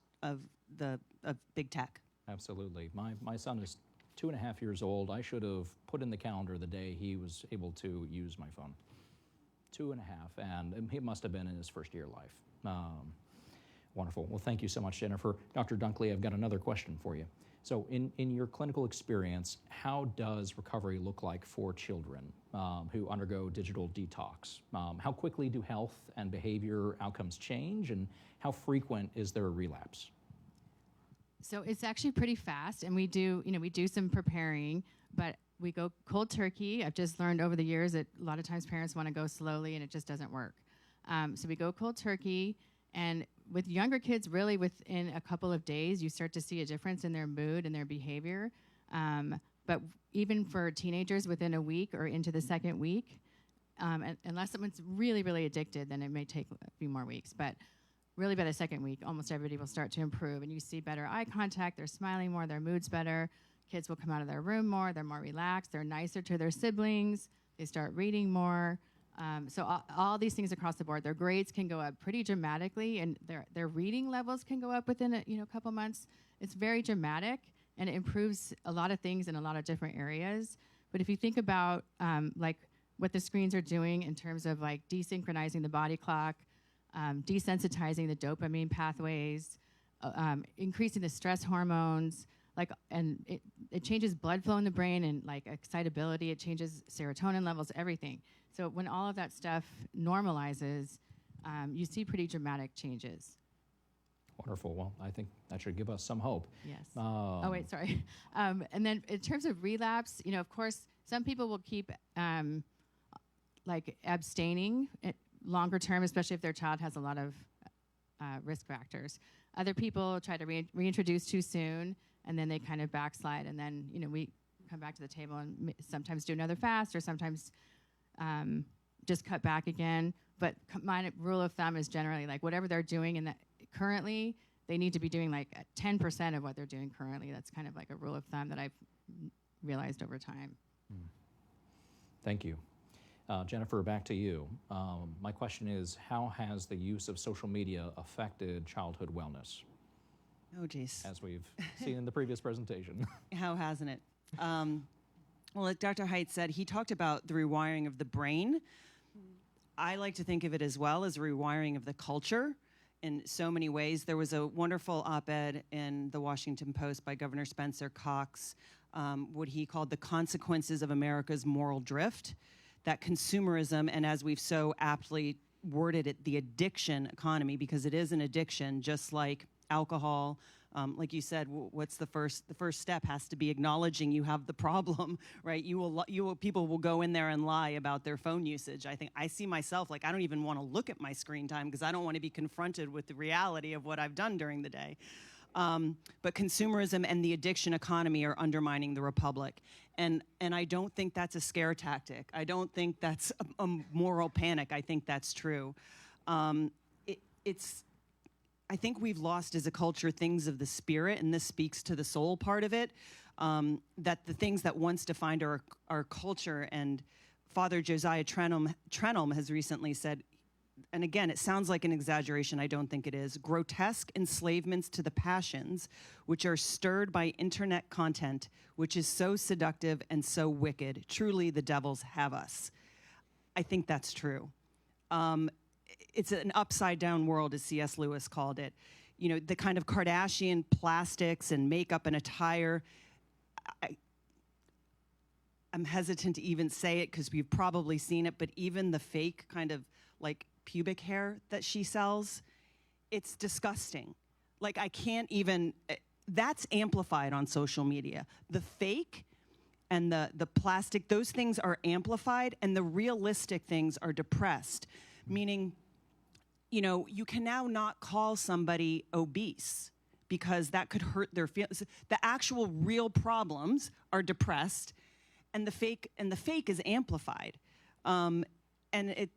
big tech. Absolutely. My son is 2.5 years old. I should have put in the calendar the day he was able to use my phone. 2.5, and he must have been in his first year of life. Wonderful. Well, thank you so much, Jennifer. Dr. Dunkley, I've got another question for you. So in your clinical experience, how does recovery look like for children who undergo digital detox? How quickly do health and behavior outcomes change, and how frequent is there a relapse? So it's actually pretty fast, and we do some preparing, but we go cold turkey. I've just learned over the years that a lot of times parents want to go slowly, and it just doesn't work. So we go cold turkey, and with younger kids, really within a couple of days, you start to see a difference in their mood and their behavior. But even for teenagers, within a week or into the second week, unless someone's really, really addicted, then it may take a few more weeks. But really by the second week, almost everybody will start to improve. And you see better eye contact, they're smiling more, their mood's better. Kids will come out of their room more, they're more relaxed, they're nicer to their siblings, they start reading more. So all these things across the board, their grades can go up pretty dramatically, and their reading levels can go up within a couple months. It's very dramatic, and it improves a lot of things in a lot of different areas. But if you think about like what the screens are doing in terms of like desynchronizing the body clock, desensitizing the dopamine pathways, increasing the stress hormones, and it changes blood flow in the brain and like excitability, it changes serotonin levels, everything. So when all of that stuff normalizes, you see pretty dramatic changes. Wonderful. Well, I think that should give us some hope. Yes. Oh, wait, sorry. And then in terms of relapse, of course, some people will keep like abstaining longer term, especially if their child has a lot of risk factors. Other people try to reintroduce too soon, and then they kind of backslide, and then we come back to the table and sometimes do another fast, or sometimes just cut back again. But my rule of thumb is generally like whatever they're doing currently, they need to be doing like 10% of what they're doing currently. That's kind of like a rule of thumb that I've realized over time. Thank you. Jennifer, back to you. My question is, how has the use of social media affected childhood wellness, Oh, geez. as we've seen in the previous presentation? How hasn't it? Well, like Dr. Haidt said, he talked about the rewiring of the brain. I like to think of it as well as a rewiring of the culture in so many ways. There was a wonderful op-ed in the Washington Post by Governor Spencer Cox, what he called the consequences of America's moral drift, that consumerism, and as we've so aptly worded it, the addiction economy, because it is an addiction, just like alcohol. Like you said, what's the first step has to be acknowledging you have the problem, right? People will go in there and lie about their phone usage. I see myself, like, I don't even want to look at my screen time because I don't want to be confronted with the reality of what I've done during the day. But consumerism and the addiction economy are undermining the republic. And I don't think that's a scare tactic. I don't think that's a moral panic. I think that's true. I think we've lost as a culture things of the spirit, and this speaks to the soul part of it, that the things that once defined our culture, and Father Josiah Trenholm has recently said, and again, it sounds like an exaggeration, I don't think it is, grotesque enslavements to the passions, which are stirred by internet content, which is so seductive and so wicked. Truly, the devils have us. I think that's true. It's an upside-down world, as C.S. Lewis called it. You know, the kind of Kardashian plastics and makeup and attire. I'm hesitant to even say it because we've probably seen it, but even the fake kind of like pubic hair that she sells, it's disgusting. Like, I can't even, that's amplified on social media. The fake and the plastic, those things are amplified, and the realistic things are depressed, meaning, you know, you can now not call somebody obese because that could hurt their feelings. The actual real problems are depressed, and the fake is amplified. And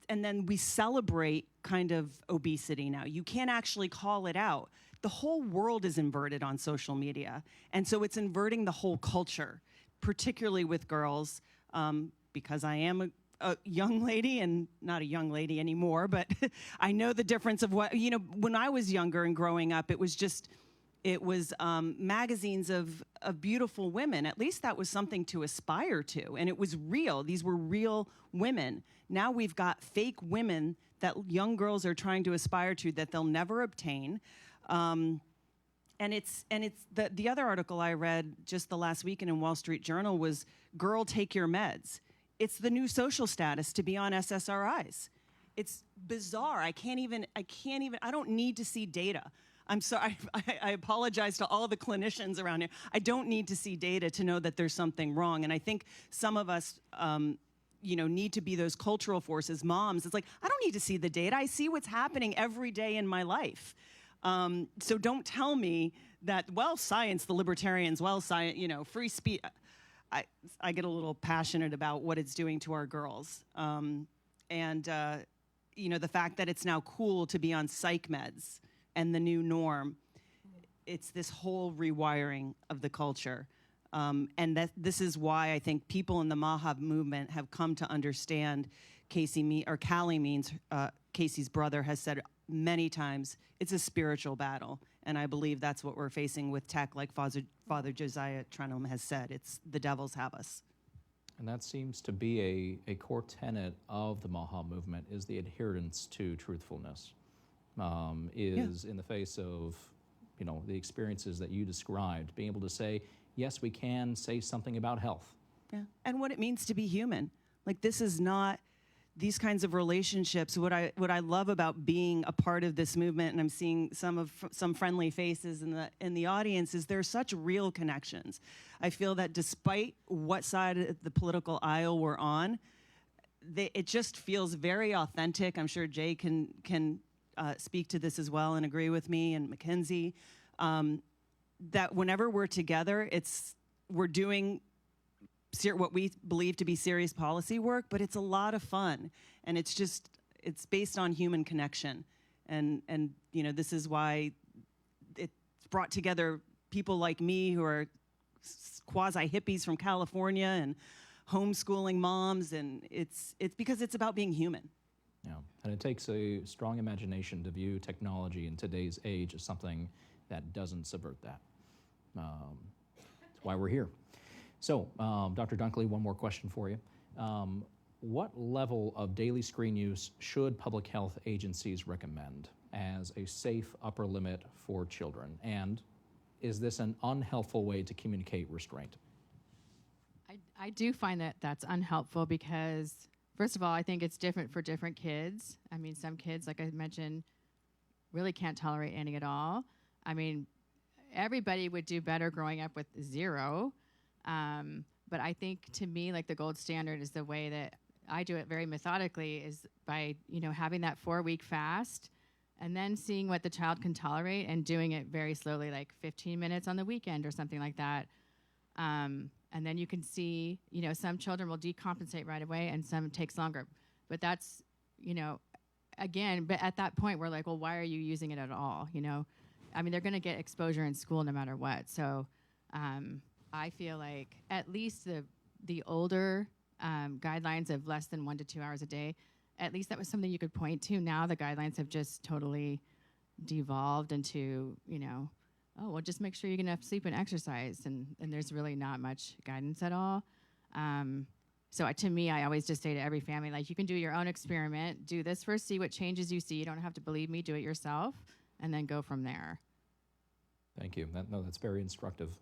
then we celebrate kind of obesity now. You can't actually call it out. The whole world is inverted on social media, and so it's inverting the whole culture, particularly with girls, because I am a young lady, and not a young lady anymore, but I know the difference of what, you know, when I was younger and growing up, it was magazines of beautiful women. At least that was something to aspire to, and it was real. These were real women. Now we've got fake women that young girls are trying to aspire to that they'll never obtain. And it's the other article I read just the last weekend in Wall Street Journal was, "Girl, take your meds." It's the new social status to be on SSRIs. It's bizarre. I don't need to see data. I'm sorry, I apologize to all the clinicians around here. I don't need to see data to know that there's something wrong. And I think some of us, need to be those cultural forces, moms. It's like, I don't need to see the data. I see what's happening every day in my life. So don't tell me that, well, science, the libertarians, well, science, free speech. I get a little passionate about what it's doing to our girls. The fact that it's now cool to be on psych meds and the new norm, it's this whole rewiring of the culture. This is why I think people in the Mahab movement have come to understand Callie Means, Casey's brother, has said many times, it's a spiritual battle. And I believe that's what we're facing with tech, like Father Josiah Trenholm has said. It's the devils have us. And that seems to be a core tenet of the Mahab movement, is the adherence to truthfulness. In the face of, the experiences that you described, being able to say, yes, we can say something about health. Yeah, and what it means to be human. Like, this is not these kinds of relationships. What I love about being a part of this movement, and I'm seeing some friendly faces in the audience, is there's such real connections. I feel that despite what side of the political aisle we're on, it just feels very authentic. I'm sure Jay can speak to this as well and agree with me, and Mackenzie, that whenever we're together, we're doing what we believe to be serious policy work, but it's a lot of fun, and it's based on human connection. And this is why it's brought together people like me who are quasi hippies from California and homeschooling moms, and it's because it's about being human. Yeah, and it takes a strong imagination to view technology in today's age as something that doesn't subvert that. That's why we're here. So, Dr. Dunkley, one more question for you. What level of daily screen use should public health agencies recommend as a safe upper limit for children? And is this an unhelpful way to communicate restraint? I do find that that's unhelpful because, first of all, I think it's different for different kids. I mean, some kids, like I mentioned, really can't tolerate any at all. I mean, everybody would do better growing up with 0. But I think, to me, like, the gold standard is the way that I do it very methodically is by, having that 4-week fast and then seeing what the child can tolerate and doing it very slowly, like 15 minutes on the weekend or something like that. And then you can see, some children will decompensate right away and some takes longer. But that's, again, but at that point, we're like, well, why are you using it at all? I mean, they're going to get exposure in school no matter what. So I feel like at least the older guidelines of less than 1 to 2 hours a day, at least that was something you could point to. Now the guidelines have just totally devolved into, oh, well, just make sure you get enough sleep and exercise. And there's really not much guidance at all. So to me, I always just say to every family, like, you can do your own experiment. Do this first, see what changes you see. You don't have to believe me. Do it yourself, and then go from there. Thank you. That's very instructive.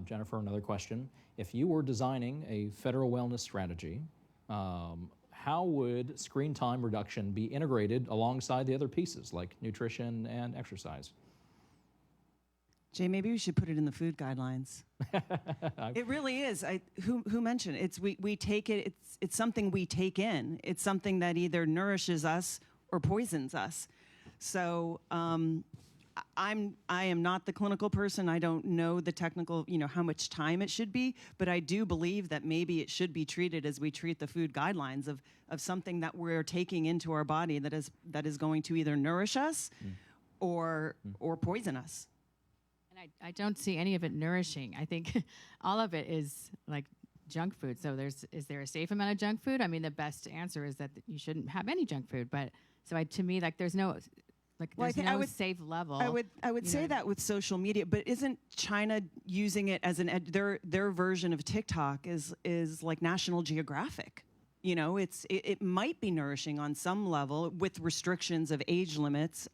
Jennifer, another question. If you were designing a federal wellness strategy, how would screen time reduction be integrated alongside the other pieces like nutrition and exercise? Jay, maybe we should put it in the food guidelines. It really is. Who mentioned it? We take it. It's something we take in. It's something that either nourishes us or poisons us. So I am not the clinical person. I don't know the technical, how much time it should be. But I do believe that maybe it should be treated as we treat the food guidelines of something that we're taking into our body that is going to either nourish us or poison us. I don't see any of it nourishing. I think all of it is like junk food. So is there a safe amount of junk food? I mean, the best answer is that you shouldn't have any junk food. But to me, like, there's no safe level. I would say that with social media, but isn't China using it as their version of TikTok is like National Geographic? It might be nourishing on some level with restrictions of age limits.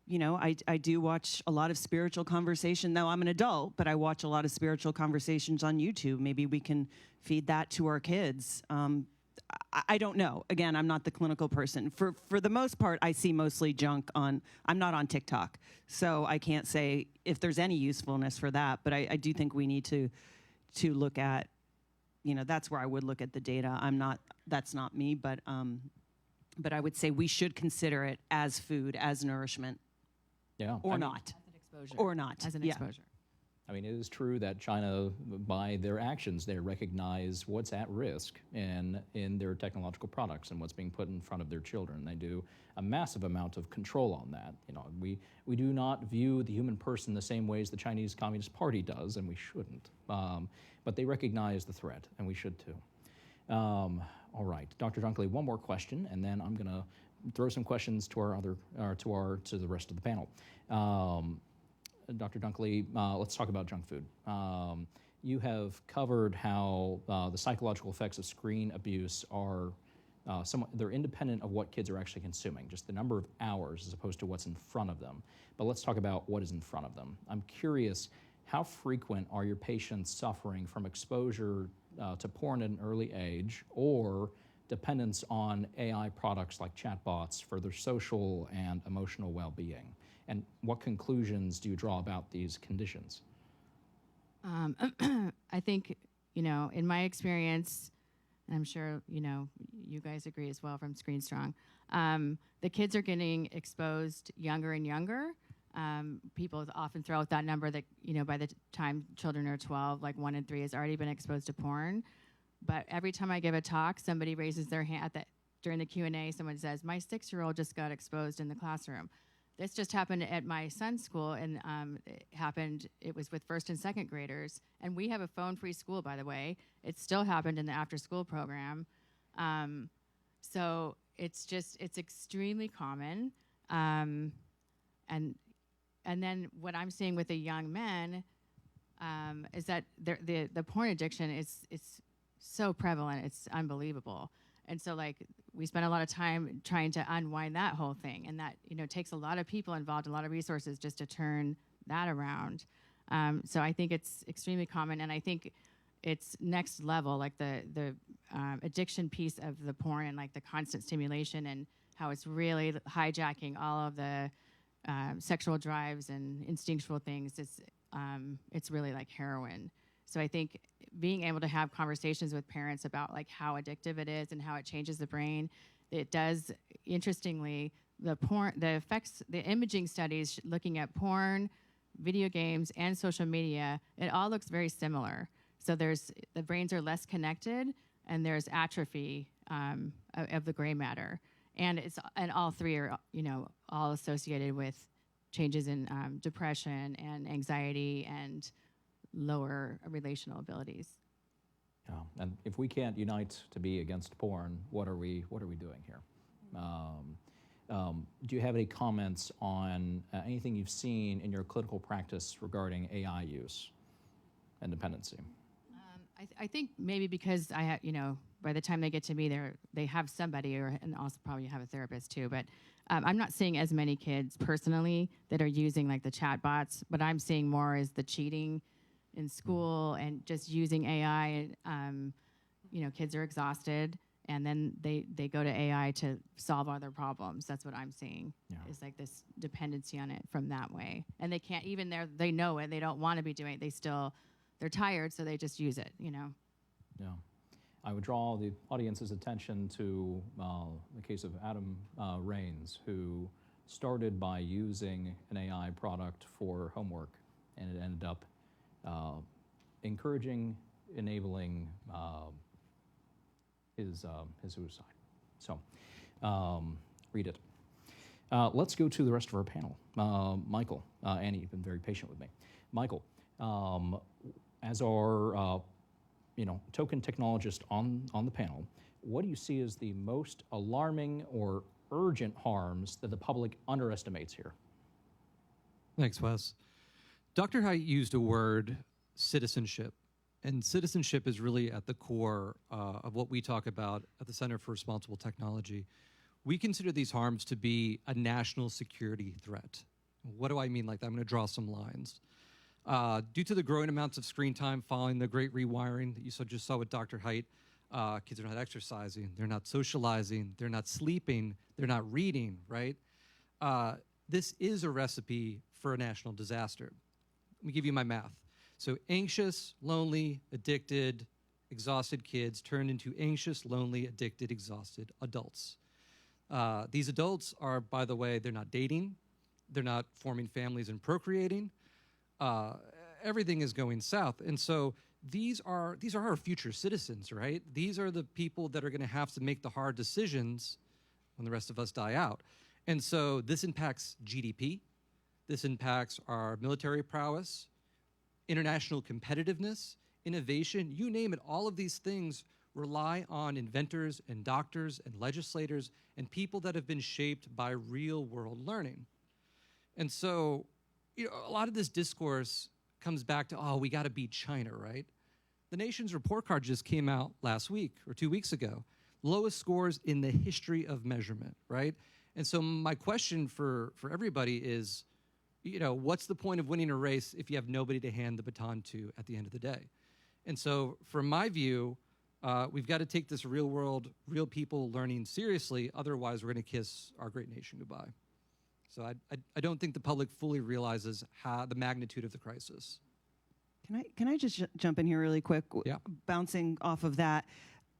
I do watch a lot of spiritual conversation. Now, I'm an adult, but I watch a lot of spiritual conversations on YouTube. Maybe we can feed that to our kids. I don't know. Again, I'm not the clinical person. For the most part, I see mostly junk I'm not on TikTok, so I can't say if there's any usefulness for that. But I do think we need to look at, that's where I would look at the data. That's not me, but I would say we should consider it as food, as nourishment. Yeah. Or not. As an exposure. Or not. As an Yeah. exposure. I mean, it is true that China, by their actions, they recognize what's at risk in their technological products and what's being put in front of their children. They do a massive amount of control on that. We do not view the human person the same way as the Chinese Communist Party does, and we shouldn't. But they recognize the threat, and we should too. All right, Dr. Dunkley, one more question, and then I'm going to throw some questions to to the rest of the panel. Dr. Dunkley, let's talk about junk food. You have covered how the psychological effects of screen abuse are they're independent of what kids are actually consuming, just the number of hours as opposed to what's in front of them. But let's talk about what is in front of them. I'm curious, how frequent are your patients suffering from exposure to porn at an early age or dependence on AI products like chatbots for their social and emotional well-being? And what conclusions do you draw about these conditions? I think, in my experience, and I'm sure, you guys agree as well from Screen Strong, the kids are getting exposed younger and younger. People often throw out that number that, by the time children are 12, like 1 in 3 has already been exposed to porn. But every time I give a talk, somebody raises their hand at the during the Q&A, someone says, my 6-year-old just got exposed in the classroom. This just happened at my son's school, and it was with first and second graders. And we have a phone-free school, by the way. It still happened in the after-school program. So it's extremely common. And then what I'm seeing with the young men is that the porn addiction is so prevalent, it's unbelievable. And so, like, we spend a lot of time trying to unwind that whole thing, and that, you know, takes a lot of people involved, a lot of resources just to turn that around. So I think it's extremely common, and I think it's next level, like the addiction piece of the porn and like the constant stimulation and how it's really hijacking all of the sexual drives and instinctual things. It's really like heroin. So I think being able to have conversations with parents about like how addictive it is and how it changes the brain, it does, interestingly, the effects, the imaging studies looking at porn, video games, and social media, it all looks very similar. So the brains are less connected, and there's atrophy of the gray matter. And all three are, you know, all associated with changes in depression and anxiety and lower relational abilities. Yeah, and if we can't unite to be against porn, what are we doing here? Do you have any comments on anything you've seen in your clinical practice regarding AI use and dependency? I think maybe because I have, you know, by the time they get to me, they have somebody, and also probably have a therapist too. But I'm not seeing as many kids personally that are using like the chat bots. What I'm seeing more is the cheating in school and just using AI. You know, kids are exhausted, and then they go to AI to solve all their problems. That's what I'm seeing. Yeah. Is like this dependency on it from that way, and they can't even they know it. They don't want to be doing it. They're tired, so they just use it. You know. Yeah. I would draw the audience's attention to the case of Adam Raines, who started by using an AI product for homework, and it ended up enabling his suicide. So, read it. Let's go to the rest of our panel. Michael, Annie, you've been very patient with me. Michael, as our token technologist on the panel, what do you see as the most alarming or urgent harms that the public underestimates here? Thanks, Wes. Dr. Haidt used a word, citizenship. And citizenship is really at the core of what we talk about at the Center for Responsible Technology. We consider these harms to be a national security threat. What do I mean like that? I'm going to draw some lines. Due to the growing amounts of screen time following the Great Rewiring that you just saw with Dr. Haidt, kids are not exercising, they're not socializing, they're not sleeping, they're not reading, right? This is a recipe for a national disaster. Let me give you my math. So anxious, lonely, addicted, exhausted kids turned into anxious, lonely, addicted, exhausted adults. These adults are, by the way, they're not dating, they're not forming families and procreating. Everything is going south. And so these are our future citizens, right? These are the people that are going to have to make the hard decisions when the rest of us die out. And so this impacts GDP. This impacts our military prowess, international competitiveness, innovation, you name it. All of these things rely on inventors and doctors and legislators and people that have been shaped by real world learning. And so, a lot of this discourse comes back to, we got to beat China, right? The nation's report card just came out last week or 2 weeks ago. Lowest scores in the history of measurement, right? And so my question for everybody is, what's the point of winning a race if you have nobody to hand the baton to at the end of the day? And so from my view, we've got to take this real world, real people learning seriously. Otherwise, we're going to kiss our great nation goodbye. So I don't think the public fully realizes the magnitude of the crisis. Can I just jump in here really quick? Yeah. Bouncing off of that,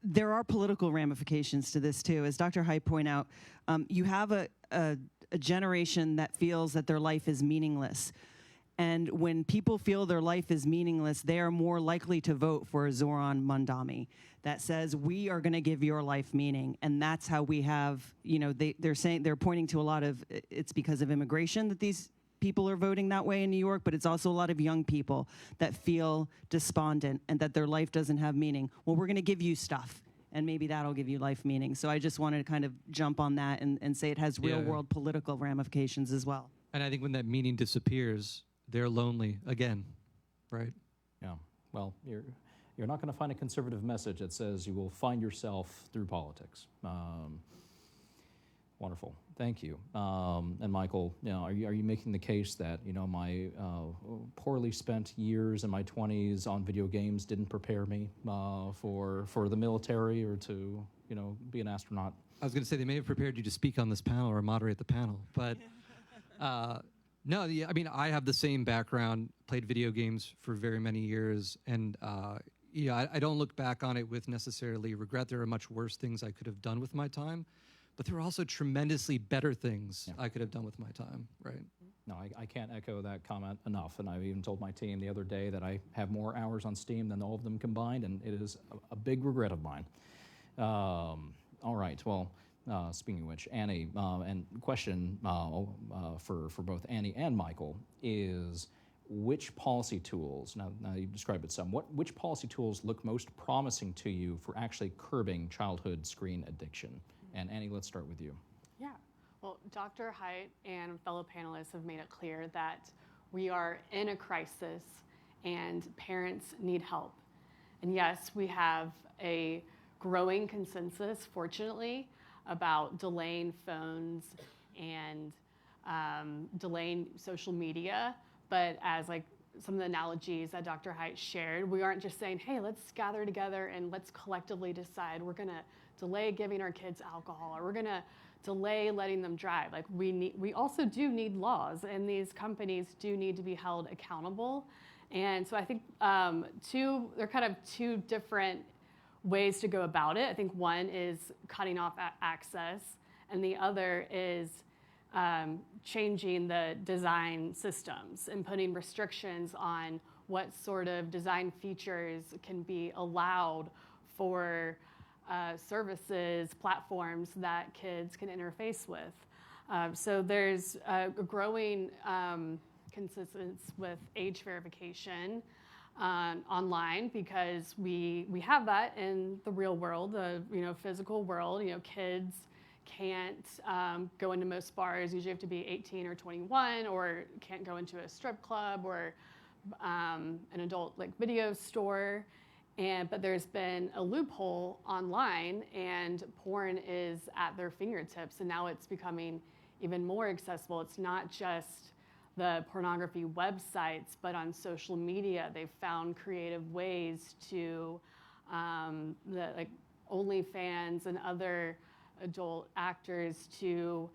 there are political ramifications to this too. As Dr. Haidt pointed out, you have a generation that feels that their life is meaningless. And when people feel their life is meaningless, they are more likely to vote for a Zoran Mandami that says, we are going to give your life meaning. And that's how we have, they're pointing to a lot of, it's because of immigration that these people are voting that way in New York, but it's also a lot of young people that feel despondent and that their life doesn't have meaning. Well, we're going to give you stuff, and maybe that'll give you life meaning. So I just wanted to kind of jump on that and say it has real world political ramifications as well. And I think when that meaning disappears, they're lonely again, right? Yeah. Well, you're not going to find a conservative message that says you will find yourself through politics. Wonderful. Thank you. And Michael, are you making the case that my poorly spent years in my 20s on video games didn't prepare me for the military or to be an astronaut? I was going to say they may have prepared you to speak on this panel or moderate the panel, but no. I mean, I have the same background. Played video games for very many years, and I don't look back on it with necessarily regret. There are much worse things I could have done with my time. But there are also tremendously better things I could have done with my time, right? No, I can't echo that comment enough. And I've even told my team the other day that I have more hours on Steam than all of them combined, and it is a big regret of mine. All right, well, speaking of which, Annie, and question for both Annie and Michael is, which policy tools, now you've described it some, which policy tools look most promising to you for actually curbing childhood screen addiction? And Annie, let's start with you. Yeah. Well, Dr. Haidt and fellow panelists have made it clear that we are in a crisis and parents need help. And yes, we have a growing consensus, fortunately, about delaying phones and delaying social media. But as some of the analogies that Dr. Haidt shared, we aren't just saying, hey, let's gather together and let's collectively decide we're going to delay giving our kids alcohol, or we're going to delay letting them drive. We also do need laws, and these companies do need to be held accountable. And so I think they're kind of two different ways to go about it. I think one is cutting off access, and the other is changing the design systems and putting restrictions on what sort of design features can be allowed for services, platforms that kids can interface with. So there's a growing consensus with age verification online, because we have that in the real world, the physical world. Kids can't go into most bars. Usually have to be 18 or 21, or can't go into a strip club or an adult video store. But there's been a loophole online, and porn is at their fingertips, and now it's becoming even more accessible. It's not just the pornography websites, but on social media, they've found creative ways to OnlyFans and other adult actors to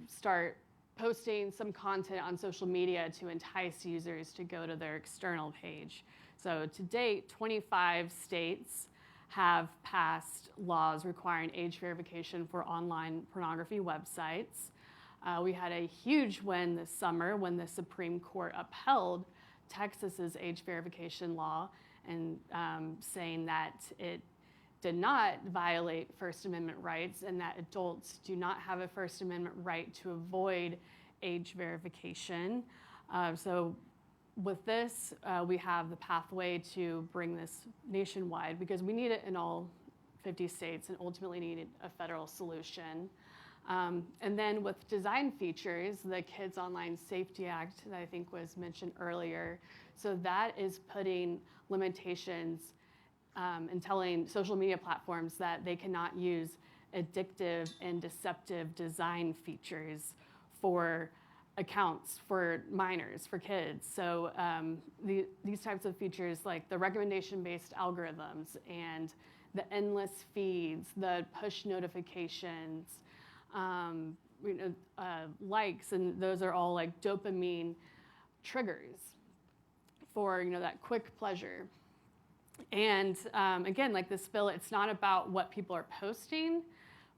start posting some content on social media to entice users to go to their external page. So to date, 25 states have passed laws requiring age verification for online pornography websites. We had a huge win this summer when the Supreme Court upheld Texas's age verification law, and saying that it did not violate First Amendment rights, and that adults do not have a First Amendment right to avoid age verification. So with this, we have the pathway to bring this nationwide, because we need it in all 50 states and ultimately need a federal solution. And then with design features, the Kids Online Safety Act that I think was mentioned earlier, so that is putting limitations and telling social media platforms that they cannot use addictive and deceptive design features for accounts for minors, for kids. So these types of features, like the recommendation-based algorithms and the endless feeds, the push notifications, likes, and those are all like dopamine triggers for that quick pleasure. And again, like this bill, it's not about what people are posting,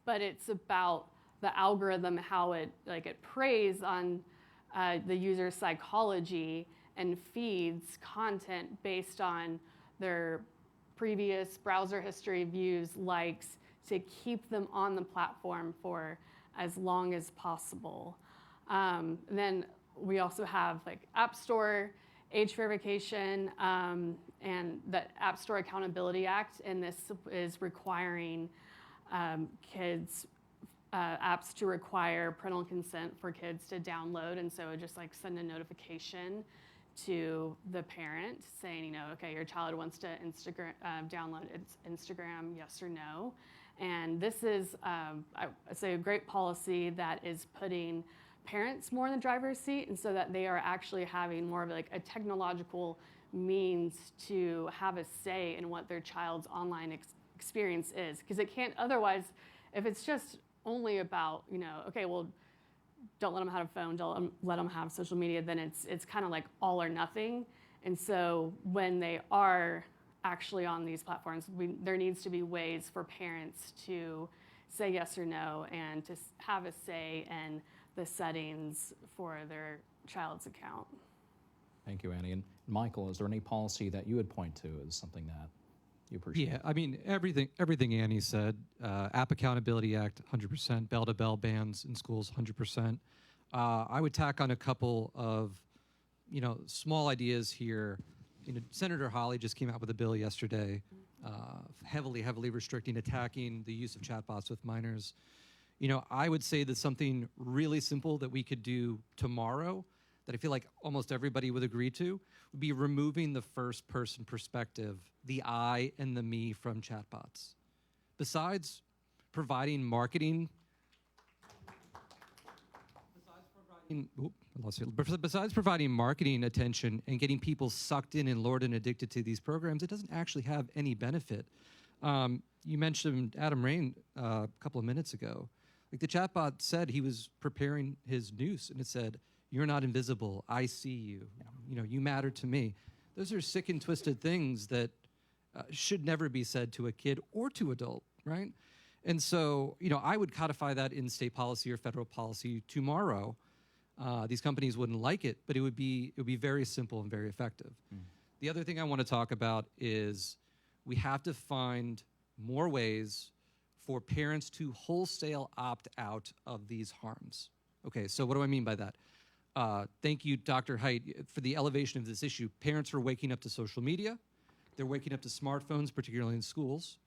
but it's about the algorithm, how it preys on the user's psychology and feeds content based on their previous browser history, views, likes, to keep them on the platform for as long as possible. Then we also have like App Store age verification and the App Store Accountability Act, and this is requiring kids apps to require parental consent for kids to download, and so just like send a notification to the parent saying, you know, okay, your child wants to download its Instagram, yes or no. And this is, I say, a great policy that is putting parents more in the driver's seat, and so that they are actually having more of like a technological means to have a say in what their child's online experience is. Because it can't otherwise, if it's just only about, you know, okay, well, don't let them have a phone, don't let them have social media, then it's kind of like all or nothing. And so when they are actually on these platforms, there needs to be ways for parents to say yes or no and to have a say in the settings for their child's account. Thank you, Annie. And Michael, is there any policy that you would point to as something that you appreciate? Yeah, I mean, everything Annie said, App Accountability Act, 100%, bell-to-bell bans in schools, 100%. I would tack on a couple of, you know, small ideas here. You know, Senator Hawley just came out with a bill yesterday, heavily restricting, attacking the use of chatbots with minors. You know, I would say that something really simple that we could do tomorrow that I feel like almost everybody would agree to would be removing the first person perspective, the I and the me from chatbots. Besides providing marketing, besides providing marketing attention and getting people sucked in and lured and addicted to these programs, it doesn't actually have any benefit. You mentioned Adam Rain a couple of minutes ago. Like the chatbot said he was preparing his noose, and it said, "You're not invisible. I see you. You know, you matter to me." Those are sick and twisted things that should never be said to a kid or to adult, right? And so, you know, I would codify that in state policy or federal policy tomorrow. These companies wouldn't like it, but it would be very simple and very effective. The other thing I want to talk about is we have to find more ways for parents to wholesale opt out of these harms. Okay, so what do I mean by that? Thank you, Dr. Haidt, for the elevation of this issue. Parents are waking up to social media. They're waking up to smartphones, particularly in schools.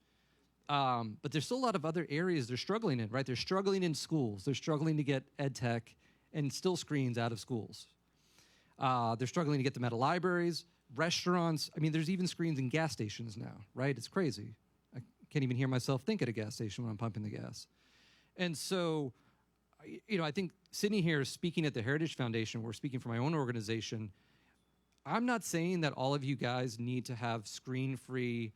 But there's still a lot of other areas they're struggling in, right? They're struggling in schools. They're struggling to get ed tech and still screens out of schools. They're struggling to get them out of libraries, restaurants. I mean, there's even screens in gas stations now, right? It's crazy. I can't even hear myself think at a gas station when I'm pumping the gas. And so, you know, I think sitting here speaking at the Heritage Foundation, we're speaking for my own organization. I'm not saying that all of you guys need to have screen-free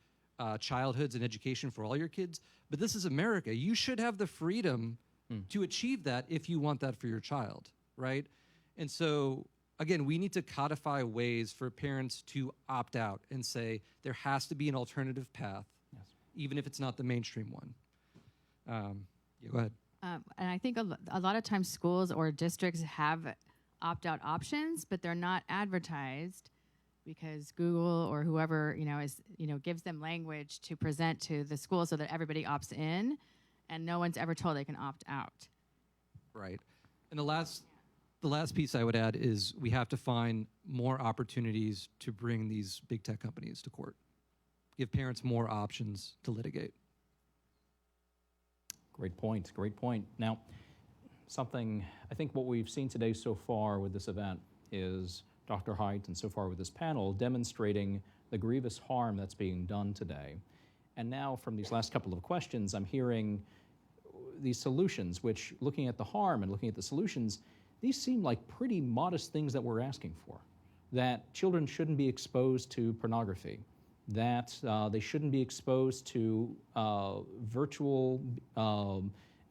childhoods and education for all your kids, but this is America. You should have the freedom to achieve that if you want that for your child, right? And so, again, we need to codify ways for parents to opt out and say there has to be an alternative path, even if it's not the mainstream one. Yeah, go ahead. And I think a lot of times schools or districts have opt-out options, but they're not advertised because Google or whoever, you know, is, you know, gives them language to present to the school so that everybody opts in, and no one's ever told they can opt out. Right. And the last piece I would add is we have to find more opportunities to bring these big tech companies to court. Give parents more options to litigate. Great point. Great point. Now, something, I think what we've seen today so far with this event is Dr. Haidt and so far with this panel demonstrating the grievous harm that's being done today. And now from these last couple of questions, I'm hearing these solutions, which looking at the harm and looking at the solutions, these seem like pretty modest things that we're asking for. That children shouldn't be exposed to pornography, that they shouldn't be exposed to virtual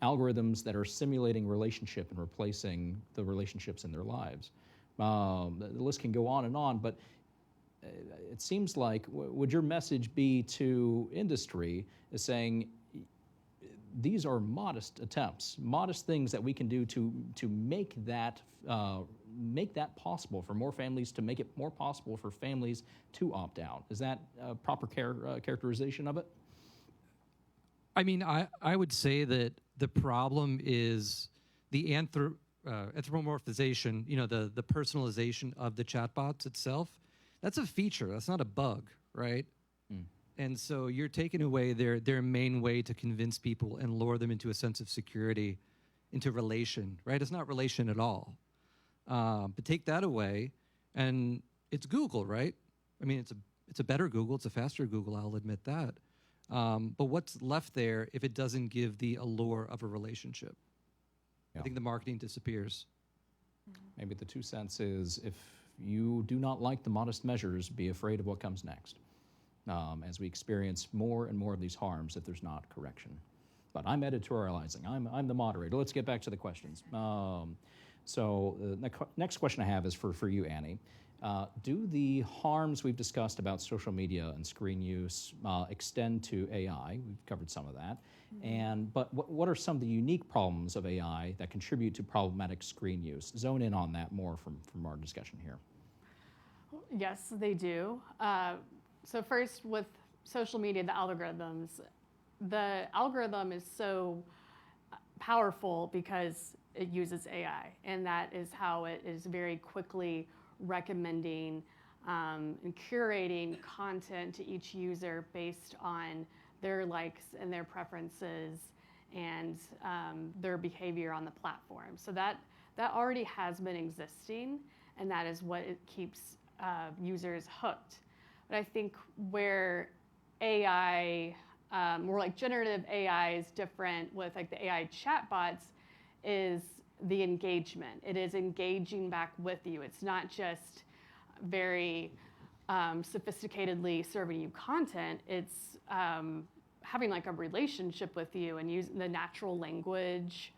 algorithms that are simulating relationship and replacing the relationships in their lives. The list can go on, but it seems like, would your message be to industry is saying, these are modest attempts, modest things that we can do to make that make that possible for more families, to make it more possible for families to opt out. Is that a proper characterization of it? I mean, I would say that the problem is the anthropomorphization, the personalization of the chatbots itself. That's a feature. That's not a bug, right? And so you're taking away their main way to convince people and lure them into a sense of security, into relation, right? It's not relation at all. But take that away, and it's Google, right? I mean, it's a better Google. It's a faster Google, I'll admit that. But what's left there if it doesn't give the allure of a relationship? Yeah. I think the marketing disappears. Maybe the 2 cents is, if you do not like the modest measures, be afraid of what comes next. As we experience more and more of these harms if there's not correction. But I'm editorializing. I'm the moderator. Let's get back to the questions. So the next question I have is for you, Annie. Do the harms we've discussed about social media and screen use extend to AI? We've covered some of that. But what are some of the unique problems of AI that contribute to problematic screen use? Zone in on that more from our discussion here. Yes, they do. So first, with social media, the algorithm is so powerful because it uses AI, and that is how it is very quickly recommending and curating content to each user based on their likes and their preferences and their behavior on the platform. So that already has been existing, and that is what it keeps users hooked. But I think where AI, more like generative AI, is different with like the AI chatbots is the engagement. It is engaging back with you. It's not just very sophisticately serving you content. It's having like a relationship with you and using the natural language,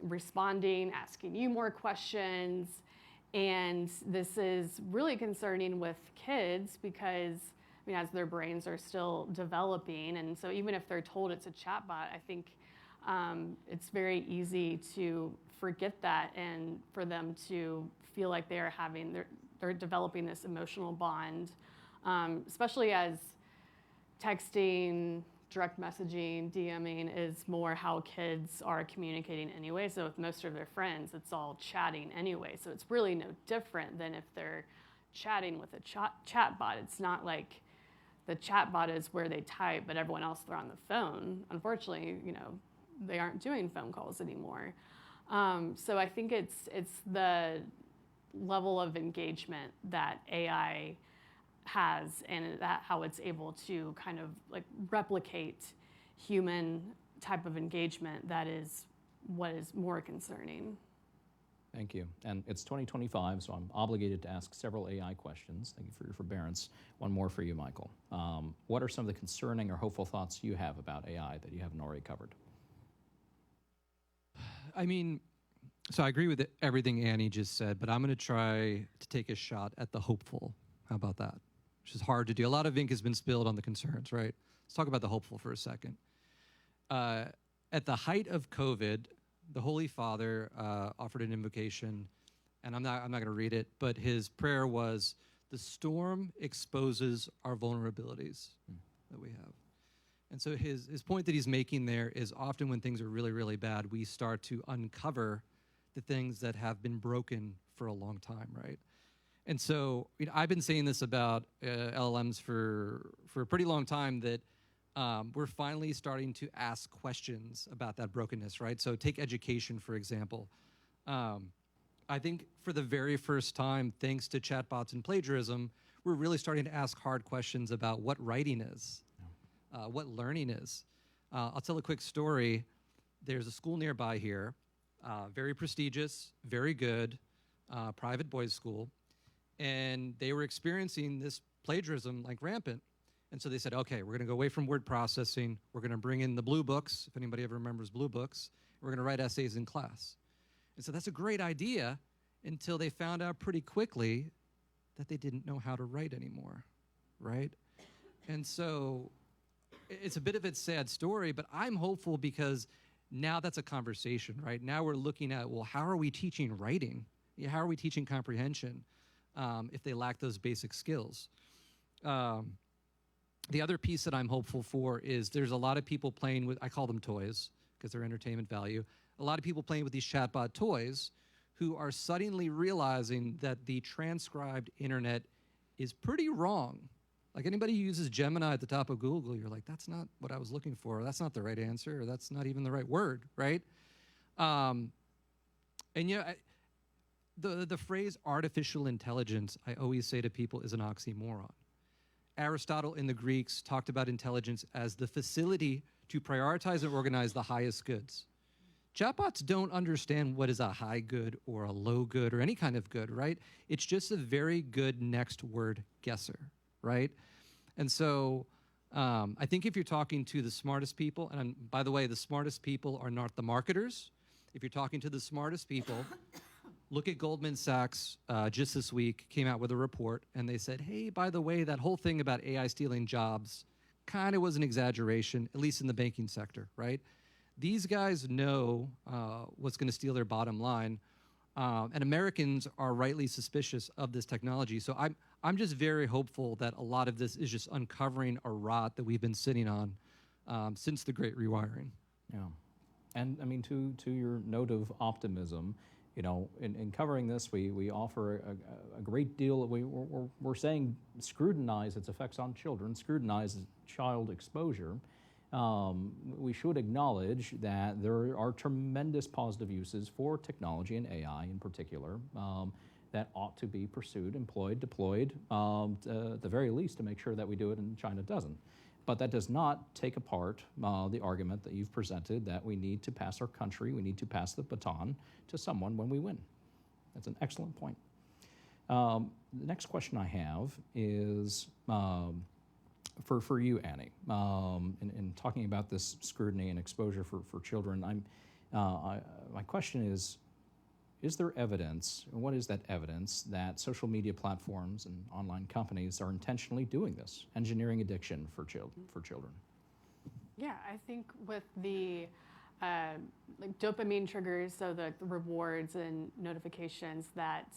responding, asking you more questions. And this is really concerning with kids because, I mean, as their brains are still developing, and so even if they're told it's a chatbot, I think it's very easy to forget that and for them to feel like they're developing this emotional bond, especially as texting, direct messaging, DMing is more how kids are communicating anyway. So with most of their friends, it's all chatting anyway. So it's really no different than if they're chatting with a chatbot. It's not like the chatbot is where they type, but everyone else, they're on the phone. Unfortunately, they aren't doing phone calls anymore. So I think it's the level of engagement that AI has and how it's able to kind of like replicate human type of engagement that is what is more concerning. Thank you. And it's 2025, so I'm obligated to ask several AI questions. Thank you for your forbearance. One more for you, Michael. What are some of the concerning or hopeful thoughts you have about AI that you haven't already covered? I mean, so I agree with everything Annie just said, but I'm going to try to take a shot at the hopeful. How about that? Which is hard to do. A lot of ink has been spilled on the concerns, right? Let's talk about the hopeful for a second. At the height of COVID, the Holy Father offered an invocation, and I'm not going to read it, but his prayer was, "The storm exposes our vulnerabilities that we have." And so his point that he's making there is often when things are really, really bad, we start to uncover the things that have been broken for a long time, right? And so I've been saying this about LLMs for a pretty long time, that we're finally starting to ask questions about that brokenness, right? So take education, for example. I think for the very first time, thanks to chatbots and plagiarism, we're really starting to ask hard questions about what writing is, what learning is. I'll tell a quick story. There's a school nearby here, very prestigious, very good, private boys' school. And they were experiencing this plagiarism like rampant. And so they said, okay, we're going to go away from word processing. We're going to bring in the blue books, if anybody ever remembers blue books. We're going to write essays in class. And so that's a great idea until they found out pretty quickly that they didn't know how to write anymore, right? And so it's a bit of a sad story, but I'm hopeful because now that's a conversation, right? Now we're looking at, well, how are we teaching writing? How are we teaching comprehension if they lack those basic skills? The other piece that I'm hopeful for is there's a lot of people playing with, I call them toys because they're entertainment value, a lot of people playing with these chatbot toys who are suddenly realizing that the transcribed internet is pretty wrong. Like anybody who uses Gemini at the top of Google, you're like, that's not what I was looking for. That's not the right answer, or that's not even the right word, right? And the phrase artificial intelligence, I always say to people, is an oxymoron. Aristotle and the Greeks talked about intelligence as the facility to prioritize and organize the highest goods. Chatbots don't understand what is a high good or a low good or any kind of good, right? It's just a very good next word guesser, right? And so I think if you're talking to the smartest people, and by the way, the smartest people are not the marketers. If you're talking to the smartest people, look at Goldman Sachs just this week came out with a report, and they said, hey, by the way, that whole thing about AI stealing jobs kind of was an exaggeration, at least in the banking sector, right? These guys know what's going to steal their bottom line, and Americans are rightly suspicious of this technology. So I'm just very hopeful that a lot of this is just uncovering a rot that we've been sitting on since the Great Rewiring. Yeah. And I mean, to your note of optimism, in covering this, we offer a great deal. We're saying scrutinize its effects on children, scrutinize child exposure. We should acknowledge that there are tremendous positive uses for technology and AI in particular that ought to be pursued, employed, deployed, at the very least to make sure that we do it and China doesn't. But that does not take apart the argument that you've presented that we need to pass our country, we need to pass the baton to someone when we win. That's an excellent point. The next question I have is for you, Annie. In talking about this scrutiny and exposure for children, my question is there evidence, and what is that evidence, that social media platforms and online companies are intentionally doing this, engineering addiction for children? Yeah, I think with the like dopamine triggers, so the rewards and notifications that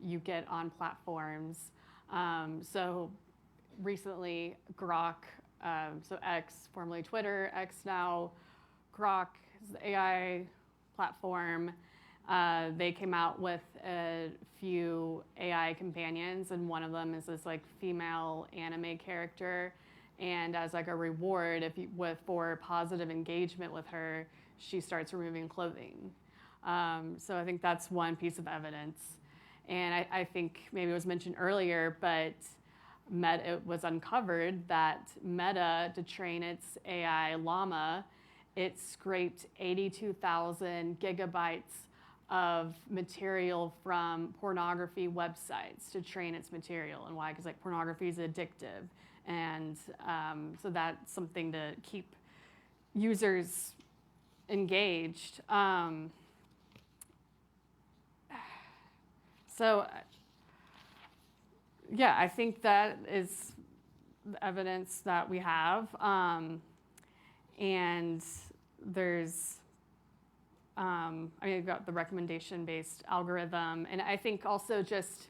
you get on platforms. So recently, Grok, so X, formerly Twitter, X now, Grok is the AI platform. They came out with a few AI companions, and one of them is this like female anime character. And as like a reward, for positive engagement with her, she starts removing clothing. So I think that's one piece of evidence. And I think maybe it was mentioned earlier, but it was uncovered that Meta, to train its AI llama, it scraped 82,000 gigabytes of material from pornography websites to train its material. And why? Because like pornography is addictive. And so that's something to keep users engaged. So yeah, I think that is the evidence that we have. And there's, you've got the recommendation-based algorithm. And I think also just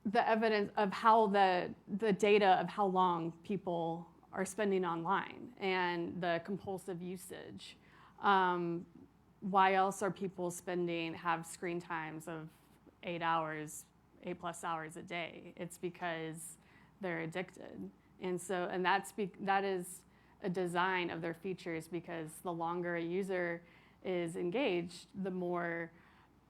the evidence of how the data of how long people are spending online and the compulsive usage. Why else are people have screen times of 8 plus hours a day? It's because they're addicted. And that is a design of their features, because the longer a user is engaged, the more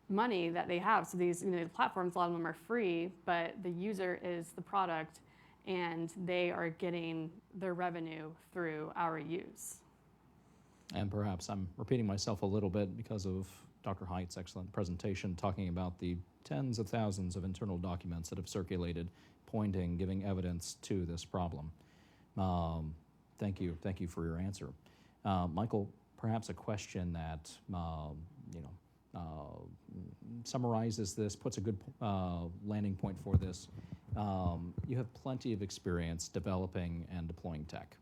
money that they have. So these the platforms, a lot of them are free, but the user is the product, and they are getting their revenue through our use. And perhaps I'm repeating myself a little bit because of Dr. Haidt's excellent presentation talking about the tens of thousands of internal documents that have circulated, giving evidence to this problem. Thank you for your answer. Michael, perhaps a question that summarizes this, puts a good landing point for this. You have plenty of experience developing and deploying tech.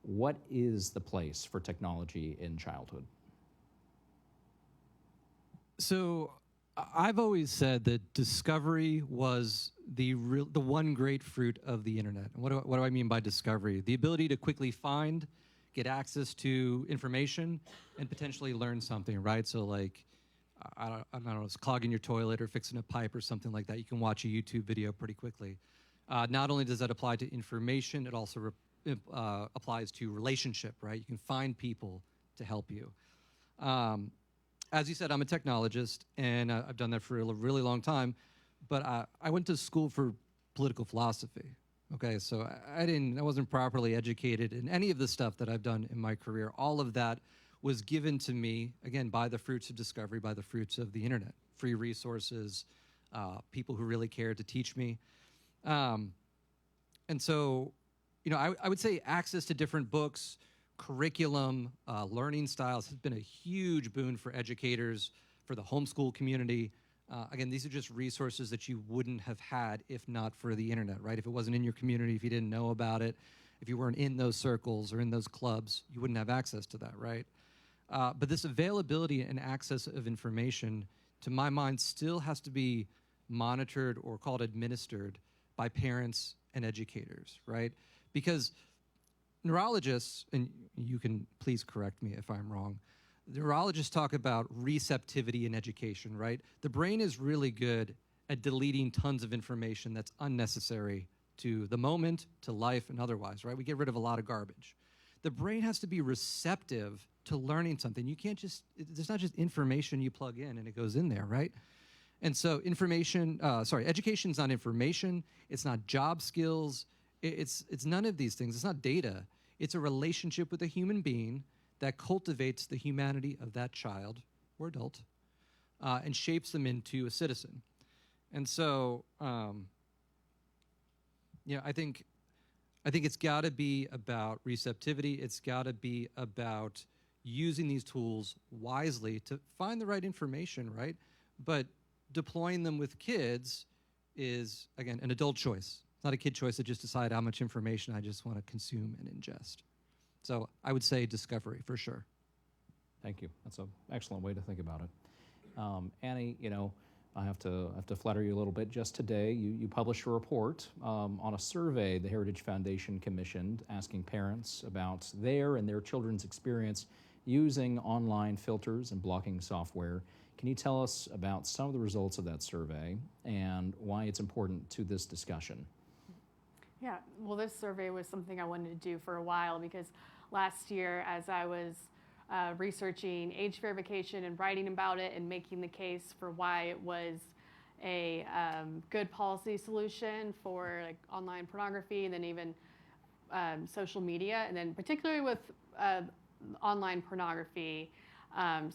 What is the place for technology in childhood? So I've always said that discovery was the one great fruit of the internet. And what do I mean by discovery? The ability to quickly find, get access to information, and potentially learn something, right? So like, I don't know, it's clogging your toilet or fixing a pipe or something like that. You can watch a YouTube video pretty quickly. Not only does that apply to information, it also applies to relationship, right? You can find people to help you. As you said, I'm a technologist, and I've done that for a really long time. But I went to school for political philosophy. Okay, so I wasn't properly educated in any of the stuff that I've done in my career. All of that was given to me, again, by the fruits of discovery, by the fruits of the internet, free resources, people who really cared to teach me. And so, I would say access to different books, curriculum, learning styles has been a huge boon for educators, for the homeschool community. Again, these are just resources that you wouldn't have had if not for the internet, right? If it wasn't in your community, if you didn't know about it, if you weren't in those circles or in those clubs, you wouldn't have access to that, right? But this availability and access of information, to my mind, still has to be monitored or called administered by parents and educators, right? Because neurologists, and you can please correct me if I'm wrong, neurologists talk about receptivity in education, right? The brain is really good at deleting tons of information that's unnecessary to the moment, to life, and otherwise, right? We get rid of a lot of garbage. The brain has to be receptive to learning something. You can't there's not just information you plug in and it goes in there, right? And so education's not information, it's not job skills, it's none of these things, it's not data. It's a relationship with a human being that cultivates the humanity of that child or adult and shapes them into a citizen. And so, I think it's got to be about receptivity. It's got to be about using these tools wisely to find the right information, right? But deploying them with kids is, again, an adult choice. It's not a kid choice to just decide how much information I just want to consume and ingest. So I would say discovery for sure. Thank you. That's an excellent way to think about it. Annie, I have to flatter you a little bit. Just today, you published a report on a survey the Heritage Foundation commissioned, asking parents about their and their children's experience using online filters and blocking software. Can you tell us about some of the results of that survey and why it's important to this discussion? Yeah, well, this survey was something I wanted to do for a while because last year, as I was researching age verification and writing about it and making the case for why it was a good policy solution for like online pornography and then even social media, and then particularly with online pornography.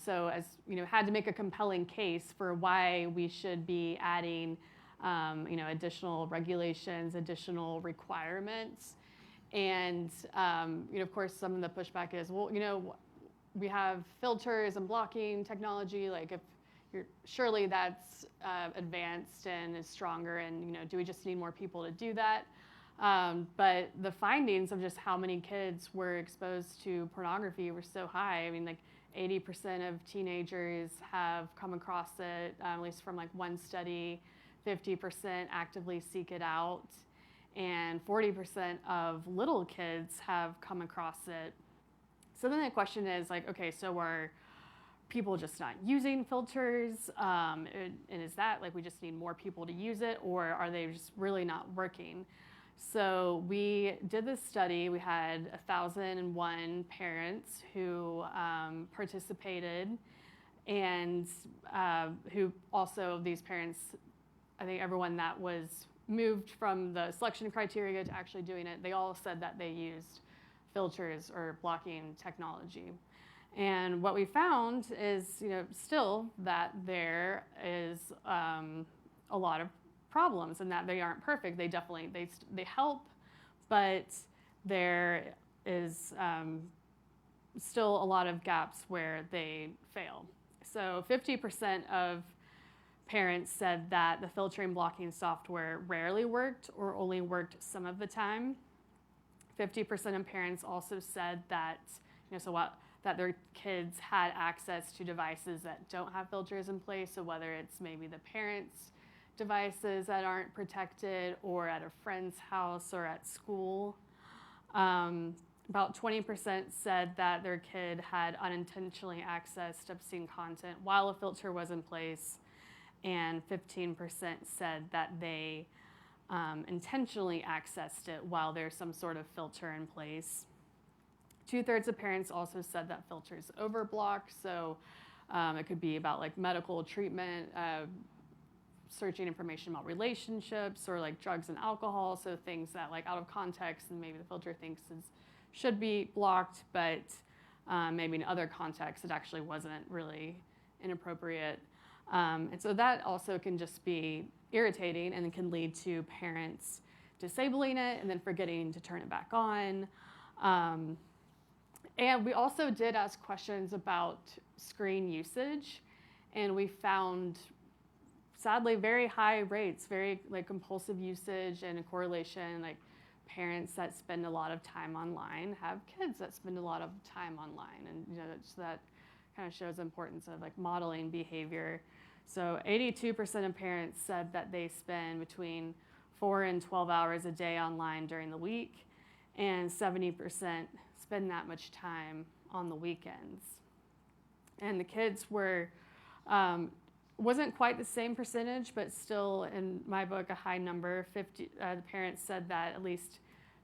So as had to make a compelling case for why we should be adding additional regulations, additional requirements. And, of course, some of the pushback is, well, we have filters and blocking technology. Like, if surely that's advanced and is stronger. And, do we just need more people to do that? But the findings of just how many kids were exposed to pornography were so high. I mean, like 80% of teenagers have come across it, at least from like one study. 50% actively seek it out, and 40% of little kids have come across it. So then the question is like, okay, so are people just not using filters? And is that like we just need more people to use it, or are they just really not working? So we did this study. We had 1,001 parents who participated, and who also, these parents, I think everyone that was moved from the selection criteria to actually doing it, they all said that they used filters or blocking technology. And what we found is, still that there is a lot of problems and that they aren't perfect. They definitely, they help, but there is still a lot of gaps where they fail. So 50% of parents said that the filtering blocking software rarely worked or only worked some of the time. 50% of parents also said that, that their kids had access to devices that don't have filters in place. So whether it's maybe the parents' devices that aren't protected, or at a friend's house or at school. About 20% said that their kid had unintentionally accessed obscene content while a filter was in place, and 15% said that they intentionally accessed it while there's some sort of filter in place. 2/3 of parents also said that filters overblock, so it could be about like medical treatment, searching information about relationships, or like drugs and alcohol, so things that like out of context and maybe the filter thinks should be blocked, but maybe in other contexts it actually wasn't really inappropriate. And so that also can just be irritating, and it can lead to parents disabling it and then forgetting to turn it back on. And we also did ask questions about screen usage, and we found, sadly, very high rates, very like compulsive usage, and a correlation, like parents that spend a lot of time online have kids that spend a lot of time online, and that kind of shows the importance of like modeling behavior. So 82% of parents said that they spend between 4 and 12 hours a day online during the week, and 70% spend that much time on the weekends. And the kids were, wasn't quite the same percentage, but still, in my book, a high number. The parents said that at least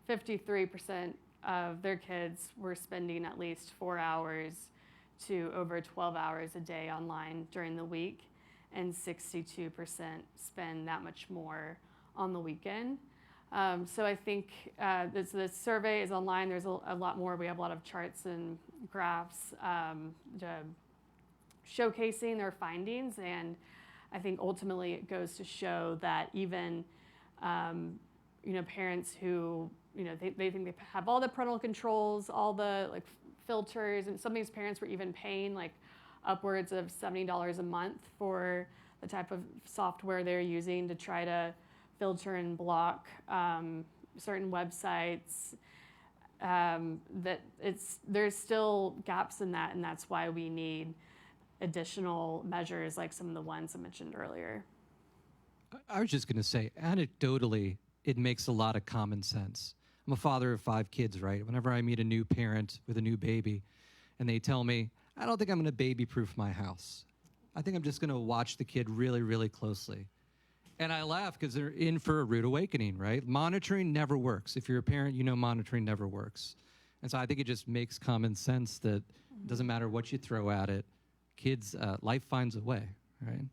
53% of their kids were spending at least 4 hours to over 12 hours a day online during the week, and 62% spend that much more on the weekend. So I think this survey is online. There's a lot more. We have a lot of charts and graphs showcasing their findings, and I think ultimately it goes to show that even parents who they think they have all the parental controls, all the like filters, and some of these parents were even paying like upwards of $70 a month for the type of software they're using to try to filter and block certain websites. There's still gaps in that, and that's why we need additional measures like some of the ones I mentioned earlier. I was just going to say, anecdotally, it makes a lot of common sense. I'm a father of 5 kids, right? Whenever I meet a new parent with a new baby and they tell me, I don't think I'm going to baby-proof my house. I think I'm just going to watch the kid really, really closely. And I laugh because they're in for a rude awakening, right? Monitoring never works. If you're a parent, you know monitoring never works. And so I think it just makes common sense that it doesn't matter what you throw at it. Kids, life finds a way, right?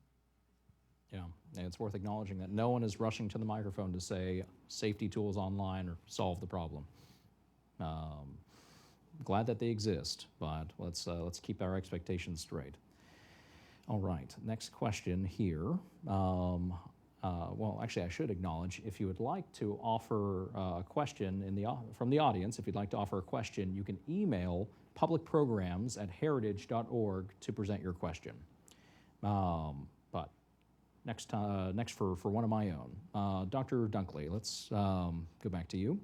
Yeah, and it's worth acknowledging that no one is rushing to the microphone to say safety tools online or solve the problem. Glad that they exist, but let's keep our expectations straight. All right, next question here. Well, actually, I should acknowledge, if you would like to offer a question from the audience, if you'd like to offer a question, you can email publicprograms@heritage.org to present your question. But next for one of my own, Dr. Dunkley, let's go back to you.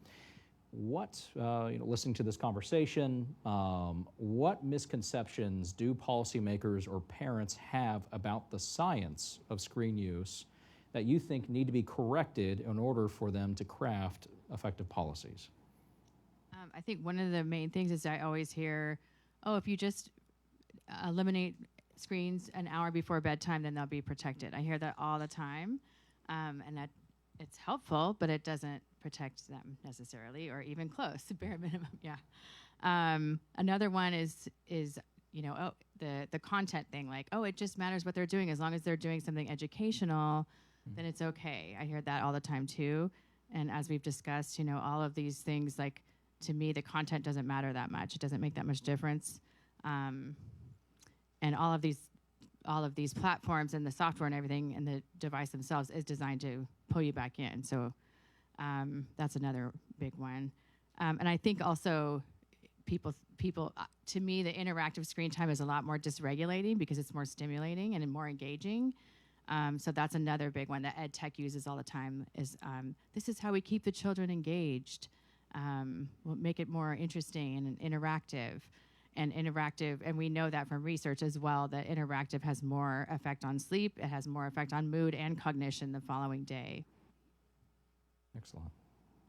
What, listening to this conversation, what misconceptions do policymakers or parents have about the science of screen use that you think need to be corrected in order for them to craft effective policies? I think one of the main things is I always hear, if you just eliminate screens an hour before bedtime, then they'll be protected. I hear that all the time, and that it's helpful, but it doesn't protect them necessarily, or even close, bare minimum. Yeah. Another one is the content thing, like, it just matters what they're doing. As long as they're doing something educational, then it's okay. I hear that all the time too. And as we've discussed, all of these things, like, to me, the content doesn't matter that much. It doesn't make that much difference. And all of these platforms and the software and everything and the device themselves is designed to pull you back in. So that's another big one. And I think also people, to me, the interactive screen time is a lot more dysregulating because it's more stimulating and more engaging. So that's another big one that ed tech uses all the time is this is how we keep the children engaged. We'll make it more interesting and interactive. and interactive, and we know that from research as well, that interactive has more effect on sleep, it has more effect on mood and cognition the following day. Excellent.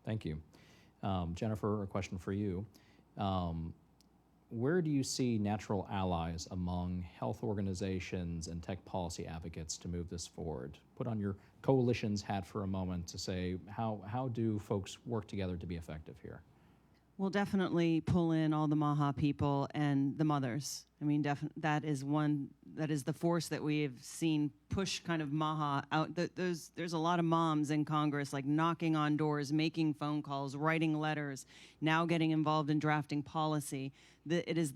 Thank you. Jennifer, a question for you. Where do you see natural allies among health organizations and tech policy advocates to move this forward? Put on your coalition's hat for a moment to say, how do folks work together to be effective here? We'll definitely pull in all the MAHA people and the mothers. I mean, that is the force that we have seen push kind of MAHA out. There's a lot of moms in Congress like knocking on doors, making phone calls, writing letters, now getting involved in drafting policy. It is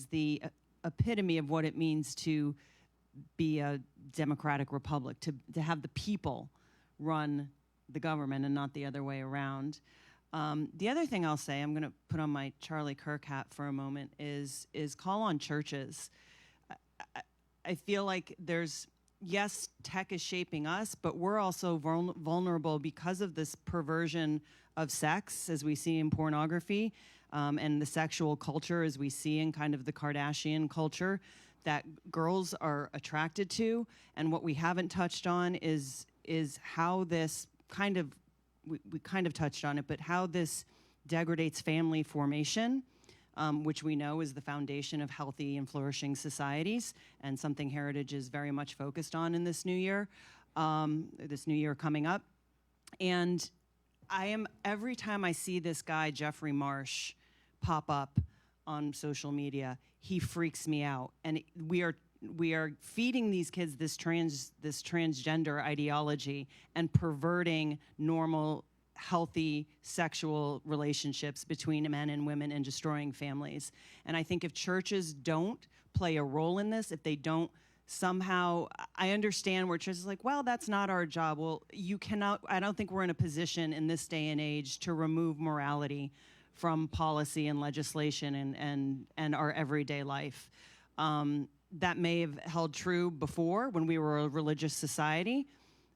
the epitome of what it means to be a democratic republic, to have the people run the government and not the other way around. The other thing I'll say, I'm going to put on my Charlie Kirk hat for a moment, is call on churches. I feel like yes, tech is shaping us, but we're also vulnerable because of this perversion of sex, as we see in pornography, and the sexual culture, as we see in kind of the Kardashian culture, that girls are attracted to. And what we haven't touched on is how this kind of, we kind of touched on it, but how this degrades family formation, which we know is the foundation of healthy and flourishing societies, and something Heritage is very much focused on in this new year coming up. And every time I see this guy, Jeffrey Marsh, pop up on social media, he freaks me out. And we are feeding these kids this transgender ideology and perverting normal, healthy sexual relationships between men and women and destroying families. And I think if churches don't play a role in this, if they don't somehow, I understand where churches are like, well, that's not our job. Well, you cannot, I don't think we're in a position in this day and age to remove morality from policy and legislation and our everyday life. That may have held true before when we were a religious society.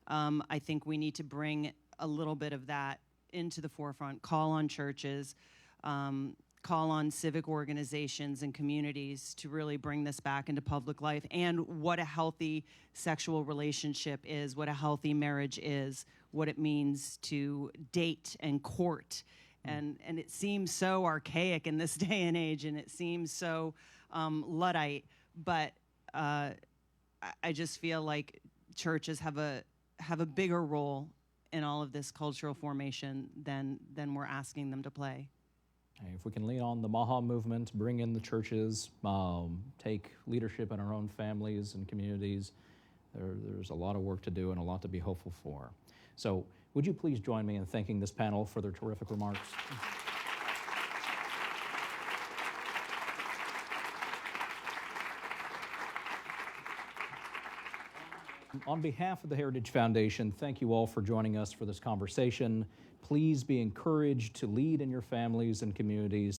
I think we need to bring a little bit of that into the forefront, call on churches, call on civic organizations and communities to really bring this back into public life, and what a healthy sexual relationship is, what a healthy marriage is, what it means to date and court. And it seems so archaic in this day and age, and it seems so Luddite. But I just feel like churches have a bigger role in all of this cultural formation than we're asking them to play. If we can lean on the MAHA movement, bring in the churches, take leadership in our own families and communities, there's a lot of work to do and a lot to be hopeful for. So would you please join me in thanking this panel for their terrific remarks? On behalf of the Heritage Foundation, thank you all for joining us for this conversation. Please be encouraged to lead in your families and communities.